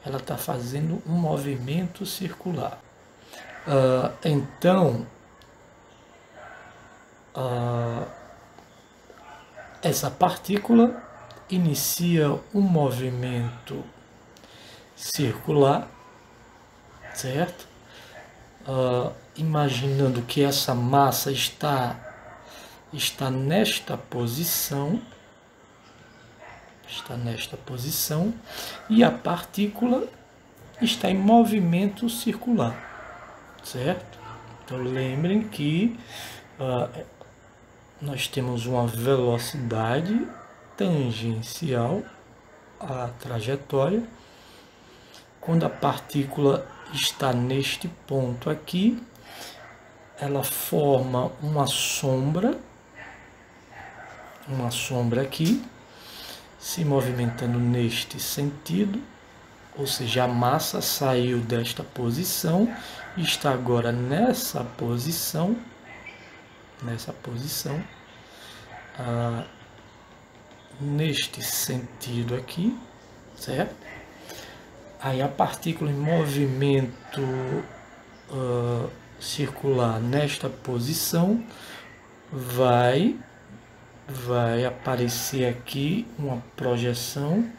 ela está fazendo um movimento circular. Então, essa partícula inicia um movimento circular, certo? Imaginando que essa massa está nesta posição, e a partícula está em movimento circular, certo? Então lembrem que nós temos uma velocidade tangencial à trajetória. Quando a partícula está neste ponto aqui, ela forma uma sombra aqui, se movimentando neste sentido, ou seja, a massa saiu desta posição e está agora nessa posição, neste sentido aqui, certo? Aí a partícula em movimento circular nesta posição vai aparecer aqui uma projeção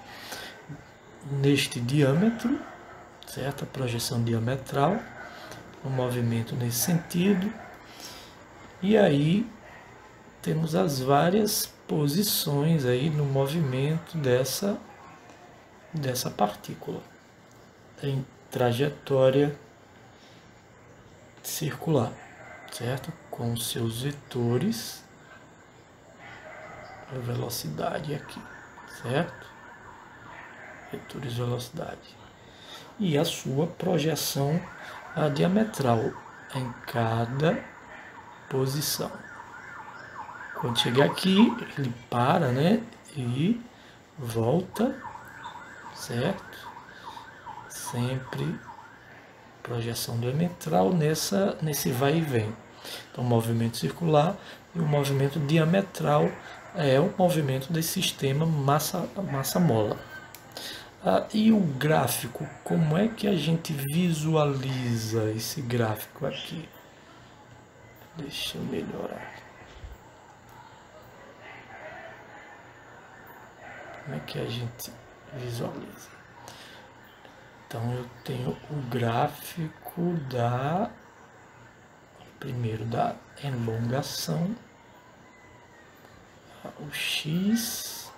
neste diâmetro, certo? A projeção diametral, o movimento nesse sentido, e aí temos as várias posições aí no movimento dessa partícula em trajetória circular, certo? Com seus vetores, a velocidade aqui, certo? Vetores de velocidade. E a sua projeção diametral em cada posição. Quando chegar aqui, ele para, né? E volta, certo? Sempre projeção diametral nesse vai e vem. Então, o movimento circular e o movimento diametral é o movimento desse sistema massa-mola. E o gráfico, como é que a gente visualiza esse gráfico aqui? Deixa eu melhorar. Como é que a gente visualiza? Então eu tenho o gráfico primeiro da elongação, o x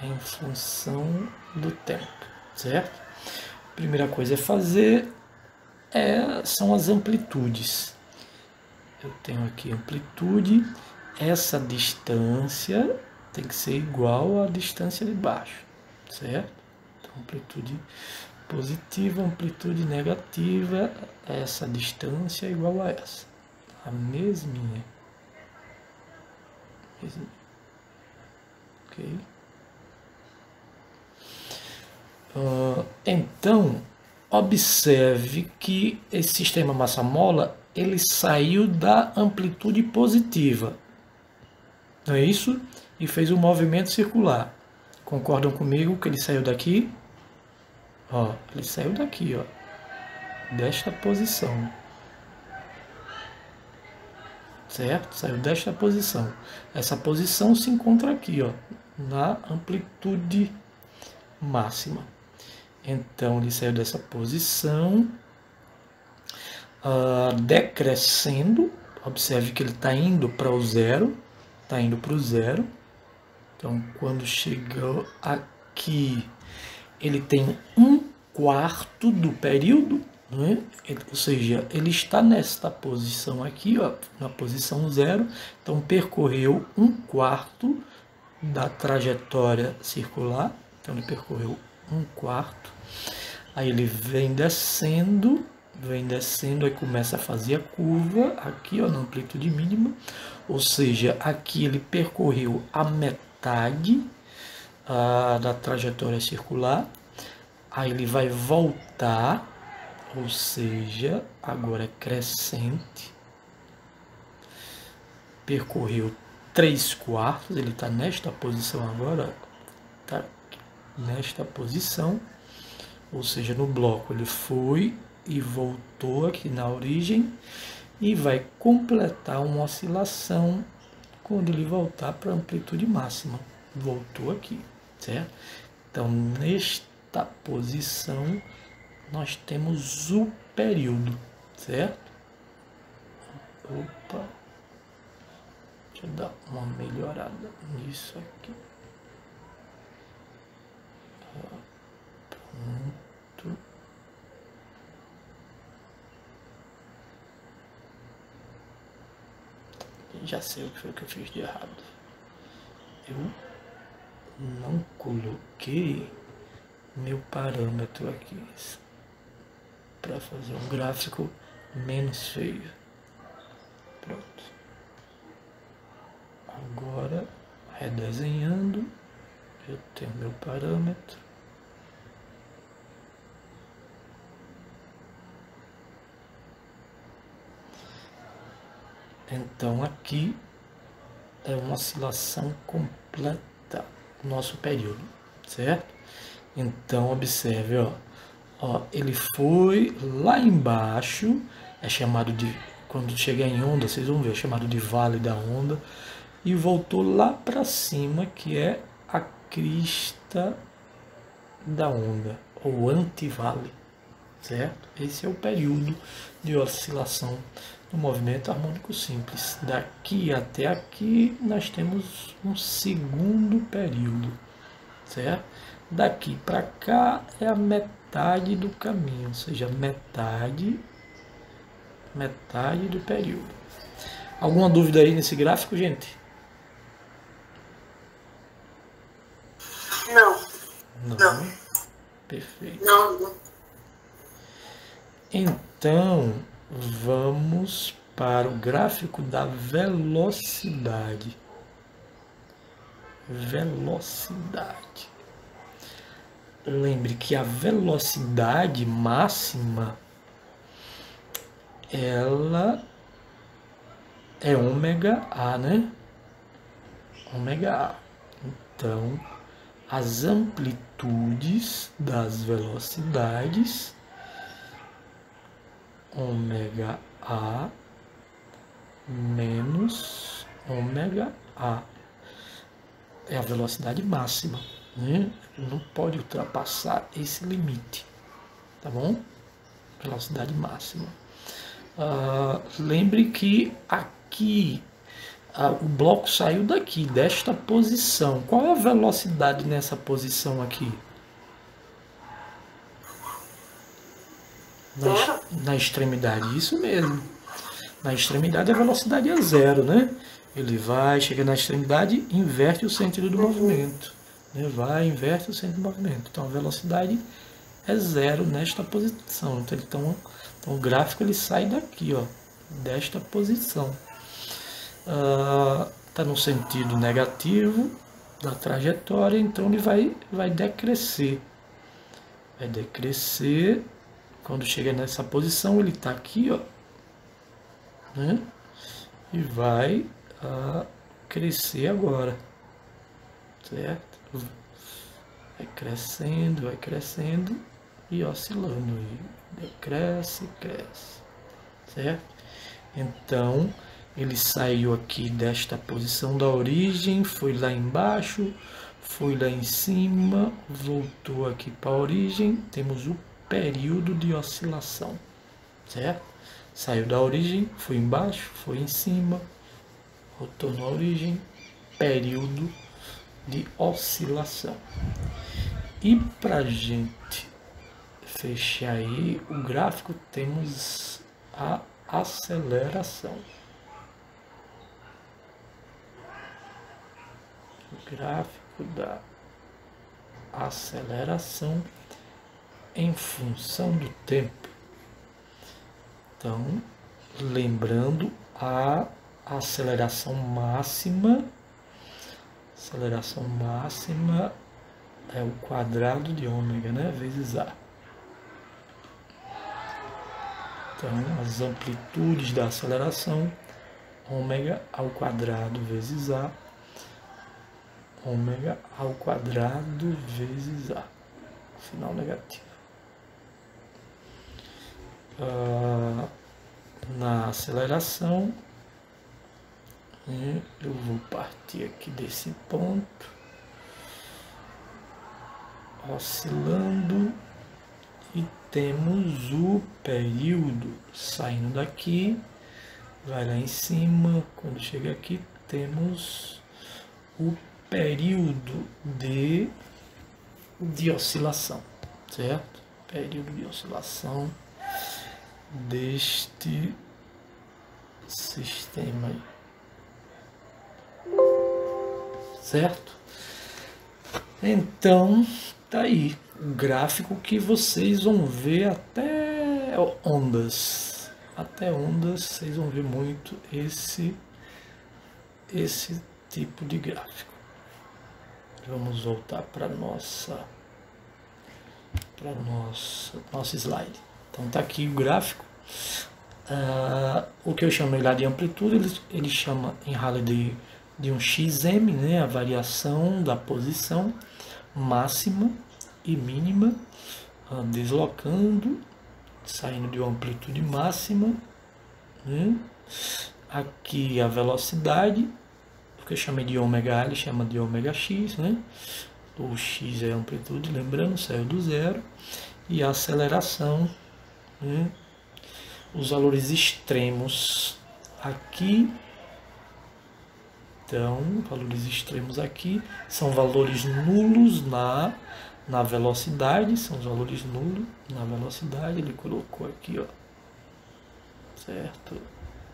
em função do tempo, certo? A primeira coisa a fazer são as amplitudes. Eu tenho aqui amplitude, essa distância tem que ser igual à distância de baixo, certo? Então, amplitude positiva, amplitude negativa, essa distância é igual a essa, a mesminha. Ok? Então, observe que esse sistema massa-mola ele saiu da amplitude positiva, não é isso? E fez um movimento circular. Concordam comigo que ele saiu daqui? Ele saiu daqui, desta posição, certo? Saiu desta posição. Essa posição se encontra aqui, na amplitude máxima. Então, ele saiu dessa posição, decrescendo. Observe que ele está indo para o zero. Está indo para o zero. Então, quando chegou aqui, ele tem 1/4 do período, né? Ou seja, ele está nesta posição aqui, na posição zero. Então, percorreu 1/4 da trajetória circular. Então, ele percorreu 1/4. Aí ele vem descendo, aí começa a fazer a curva aqui, na amplitude mínima. Ou seja, aqui ele percorreu a metade da trajetória circular. Aí ele vai voltar, ou seja, agora é crescente. Percorreu 3/4, ele está nesta posição agora, está nesta posição. Ou seja, no bloco ele foi e voltou aqui na origem e vai completar uma oscilação quando ele voltar para a amplitude máxima. Voltou aqui, certo? Então, nesta posição, nós temos o período, certo? Opa! Deixa eu dar uma melhorada nisso aqui. Pronto. Já sei o que foi que eu fiz de errado. Eu não coloquei meu parâmetro aqui para fazer um gráfico menos feio. Pronto. Agora, redesenhando, eu tenho meu parâmetro. Então aqui é uma oscilação completa do nosso período, certo? Então observe, ó, ele foi lá embaixo, é chamado de, quando chegar em onda, vocês vão ver, é chamado de vale da onda, e voltou lá para cima, que é a crista da onda, ou antivale, certo? Esse é o período de oscilação do movimento harmônico simples. Daqui até aqui nós temos um segundo período, certo? Daqui para cá é a metade do caminho, ou seja, metade do período. Alguma dúvida aí nesse gráfico, gente? Não. Perfeito. Não. Então, vamos para o gráfico da velocidade. Velocidade. Lembre que a velocidade máxima, ela é ômega A, né? Ômega A. Então, as amplitudes das velocidades, ômega A menos ômega A, é a velocidade máxima, né? Não pode ultrapassar esse limite, tá bom? Velocidade máxima. Lembre que aqui o bloco saiu daqui, desta posição. Qual é a velocidade nessa posição aqui? Na extremidade, isso mesmo. Na extremidade a velocidade é zero, né? Ele vai, chega na extremidade, inverte o sentido do movimento. Né? Vai, inverte o sentido do movimento. Então a velocidade é zero nesta posição. Então o gráfico ele sai daqui, ó, desta posição. Está no sentido negativo da trajetória, então ele vai decrescer. Vai decrescer. Quando chega nessa posição, ele está aqui, ó, né? E vai crescer agora, certo? Vai crescendo e oscilando. Decresce, cresce, certo? Então, ele saiu aqui desta posição da origem, foi lá embaixo, foi lá em cima, voltou aqui para a origem, temos o período de oscilação, certo? Saiu da origem, foi embaixo, foi em cima, voltou na origem, período de oscilação. E para a gente fechar aí o gráfico, temos a aceleração. O gráfico da aceleração em função do tempo. Então, lembrando a aceleração máxima é o quadrado de ômega, né, vezes A. Então, as amplitudes da aceleração, ômega ao quadrado vezes A, ômega ao quadrado vezes A, sinal negativo. Na aceleração, Eu vou partir aqui desse ponto, oscilando, e temos o período saindo daqui, vai lá em cima. Quando chega aqui, temos o período de oscilação, certo? Período de oscilação deste sistema aí, certo? Então, tá aí o gráfico que vocês vão ver até ondas. Até ondas, vocês vão ver muito esse tipo de gráfico. Vamos voltar para nosso slide. Então tá aqui o gráfico. O que eu chamo lá de amplitude, ele chama em Halliday de um XM, né? A variação da posição máxima e mínima, deslocando, saindo de uma amplitude máxima, né? Aqui a velocidade, o que eu chamei de ômega, ele chama de ômega x, né? O x é a amplitude, lembrando, saiu do zero. E a aceleração, né? Os valores extremos aqui. Então, valores extremos aqui são valores nulos na velocidade, são os valores nulos na velocidade. Ele colocou aqui, ó, certo?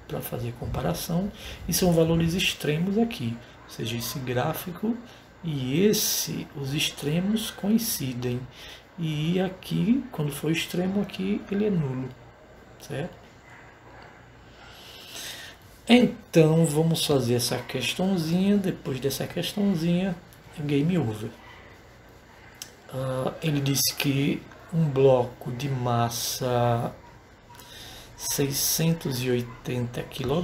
Para fazer comparação. E são valores extremos aqui, ou seja, esse gráfico e os extremos coincidem. E aqui, quando for extremo, aqui ele é nulo, certo? Então, vamos fazer essa questãozinha. Depois dessa questãozinha, game over. Ele disse que um bloco de massa 680 kg,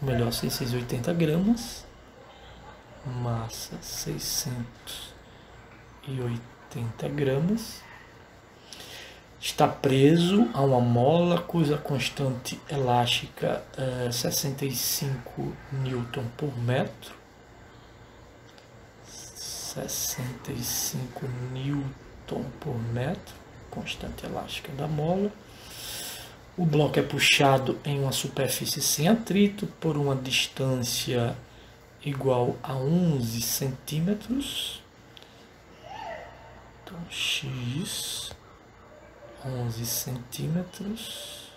ou melhor, 680 gramas, massa 680 gramas, está preso a uma mola cuja constante elástica é 65 Newton por metro. 65 Newton por metro, constante elástica da mola. O bloco é puxado em uma superfície sem atrito por uma distância igual a 11 centímetros. Então, x 11 centímetros.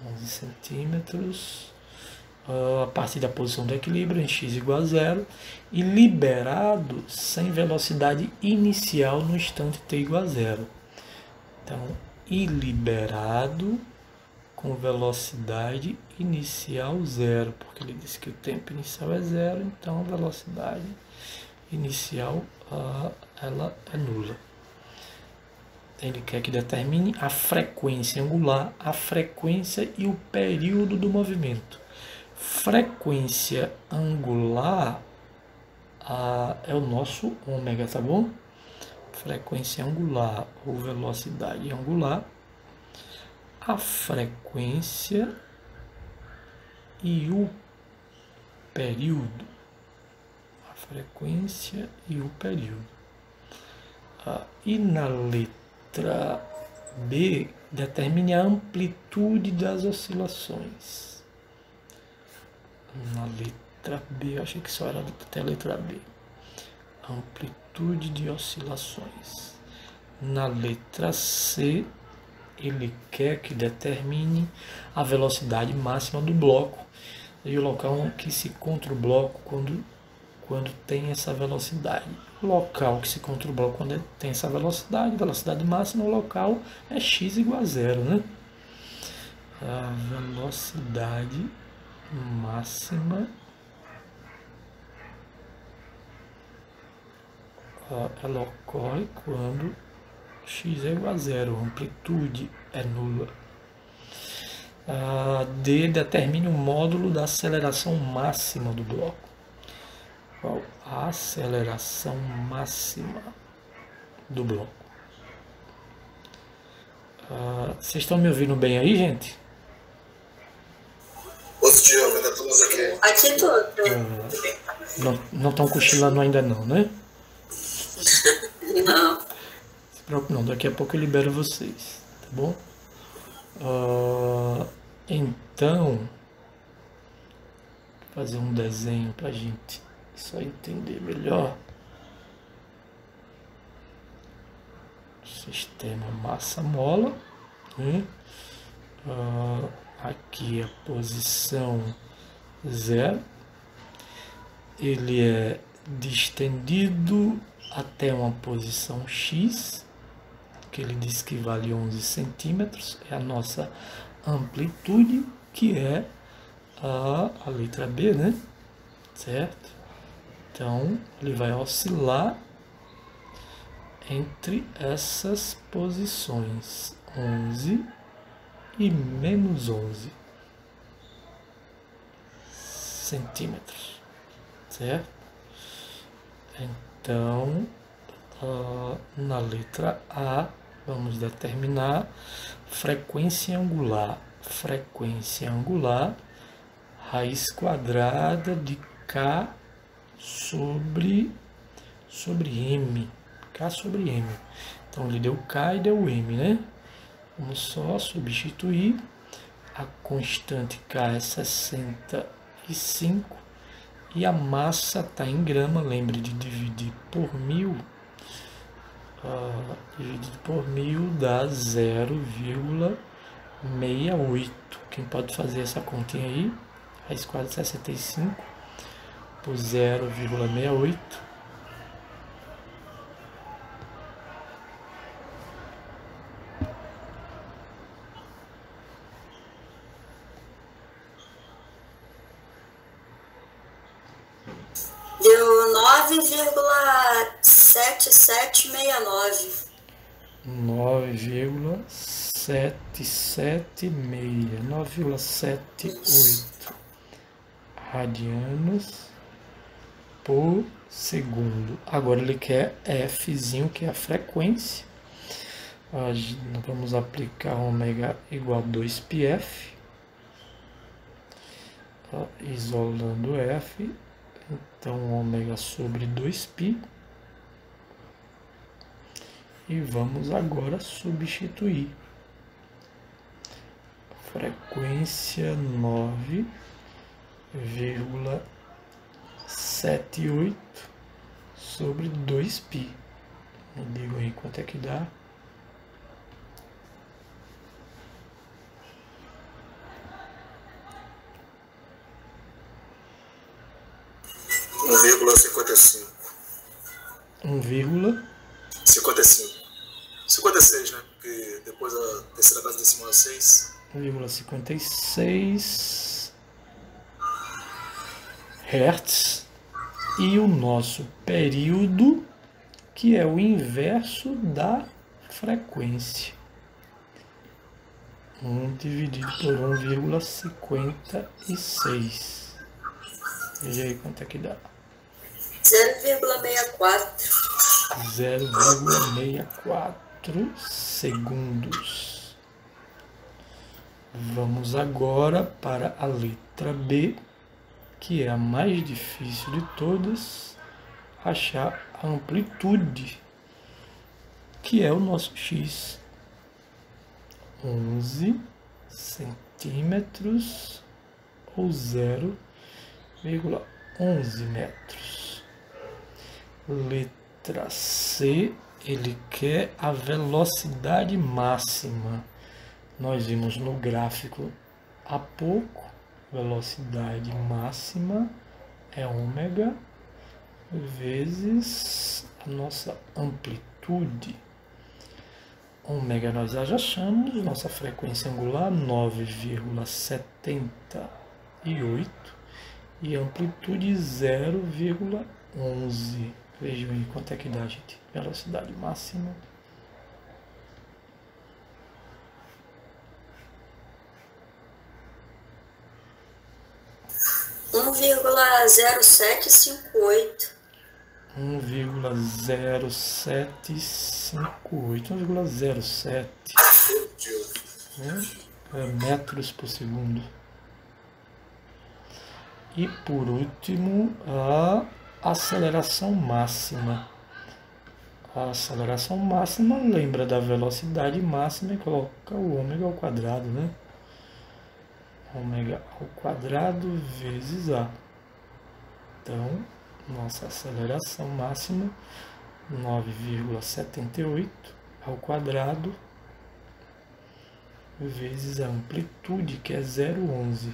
11 centímetros. A partir da posição do equilíbrio em x igual a 0 e liberado sem velocidade inicial no instante t igual a 0. Então, iliberado com velocidade inicial 0, porque ele disse que o tempo inicial é 0, então a velocidade inicial ela é nula. Ele quer que determine a frequência angular, a frequência e o período do movimento. Frequência angular é o nosso ômega, tá bom? Frequência angular ou velocidade angular, a frequência e o período. A frequência e o período. E na letra B, determine a amplitude das oscilações. Na letra B, eu achei que só era até a letra B. Amplitude de oscilações. Na letra C, ele quer que determine a velocidade máxima do bloco e o local que se encontra o bloco quando tem essa velocidade. O local que se encontra o bloco quando tem essa velocidade máxima, o local é x igual a 0, né? A velocidade máxima ela ocorre quando x é igual a 0, a amplitude é nula. D, determine o módulo da aceleração máxima do bloco. Qual a aceleração máxima do bloco? Vocês estão me ouvindo bem aí, gente? Positivo, ainda estamos aqui. Aqui tudo. Não estão cochilando ainda não, né? Não. Se preocupe não, daqui a pouco eu libero vocês, tá bom? Então, vou fazer um desenho pra gente só entender melhor. Sistema massa-mola, né? Aqui a posição 0, ele é distendido até uma posição X, que ele diz que vale 11 centímetros, é a nossa amplitude, que é a letra B, né? Certo? Então, ele vai oscilar entre essas posições 11 e menos 11 centímetros, certo? Então, na letra A, vamos determinar frequência angular. Frequência angular, raiz quadrada de K sobre M. K sobre M. Então, ele deu K e deu M, né? Vamos só substituir. A constante K é 65. E a massa está em grama. Lembre de dividir por 1000. Dividido por 1000 dá 0,68. Quem pode fazer essa continha aí? Raiz quadrada de 65 por 0,68. Deu 9,7769. 9,778 radianos por segundo. Agora ele quer Fzinho, que é a frequência. Nós vamos aplicar ômega igual a 2πf, isolando F. Então, ômega sobre 2π. E vamos agora substituir. Frequência 9,78 sobre 2π. Me digam aí quanto é que dá. Um vírgula 55. 56, né? Porque depois a terceira base decimal é 6. 1,56 Hz. E o nosso período, que é o inverso da frequência. 1 dividido por 1,56. Veja aí quanto é que dá. 0,64 segundos. Vamos agora para a letra B, que é a mais difícil de todas, achar a amplitude, que é o nosso X. 11 centímetros ou 0,11 metros. Letra C, ele quer a velocidade máxima. Nós vimos no gráfico há pouco, velocidade máxima é ômega vezes a nossa amplitude. Ômega nós já achamos, nossa frequência angular 9,78 e amplitude 0,11. Vejam aí quanto é que dá, gente. Velocidade máxima. Um 1,0758. 1,0758. 1,07. né? Metros por segundo. E por último, a aceleração máxima. A aceleração máxima lembra da velocidade máxima e coloca o ômega ao quadrado, né? Ômega ao quadrado vezes A. Então, nossa aceleração máxima, 9,78 ao quadrado vezes a amplitude, que é 0,11.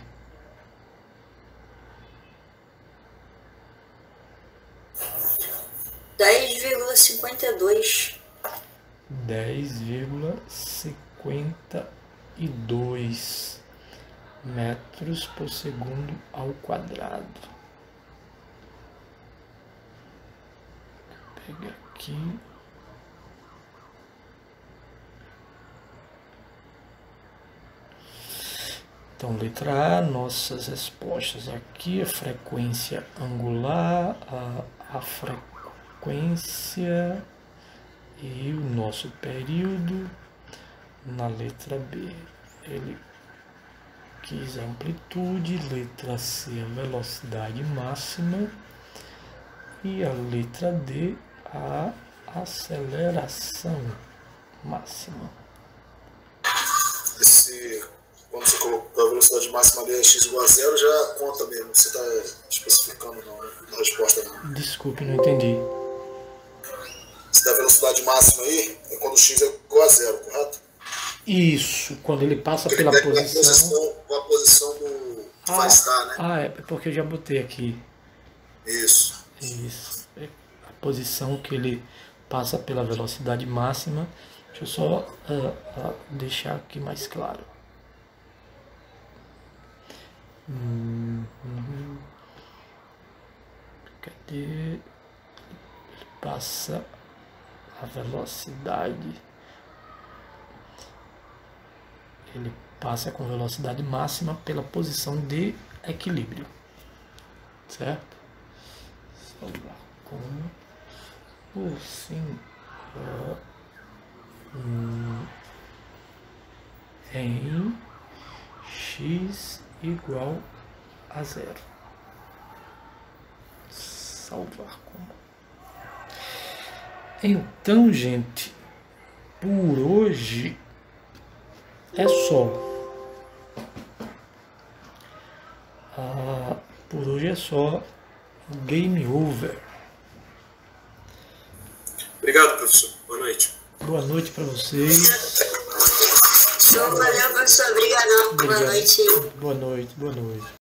$10,52. 10,52 metros por segundo ao quadrado. Vou pegar aqui. Então, letra A, nossas respostas aqui, a frequência angular, a frequência e o nosso período. Na letra B, ele quis a amplitude, letra C, a velocidade máxima e a letra D, a aceleração máxima. Quando você colocou a velocidade máxima ali é x igual a 0, já conta mesmo. Você está especificando não, né? Na resposta não. Desculpe, não entendi. Se dá velocidade máxima aí, é quando x é igual a 0, correto? Isso, quando ele passa pela posição... A posição do que vai estar, né? É porque eu já botei aqui. Isso. Isso. É a posição que ele passa pela velocidade máxima. Deixa eu só deixar aqui mais claro. Cadê? Ele passa a velocidade. Ele passa com velocidade máxima pela posição de equilíbrio, certo? Salvar como assim em x igual a 0. Salvar como. Então, gente, por hoje é só. Por hoje é só. Game over. Obrigado, professor. Boa noite. Boa noite para vocês. Valeu, professor. Obrigadão. Boa noite. Boa noite. Boa noite.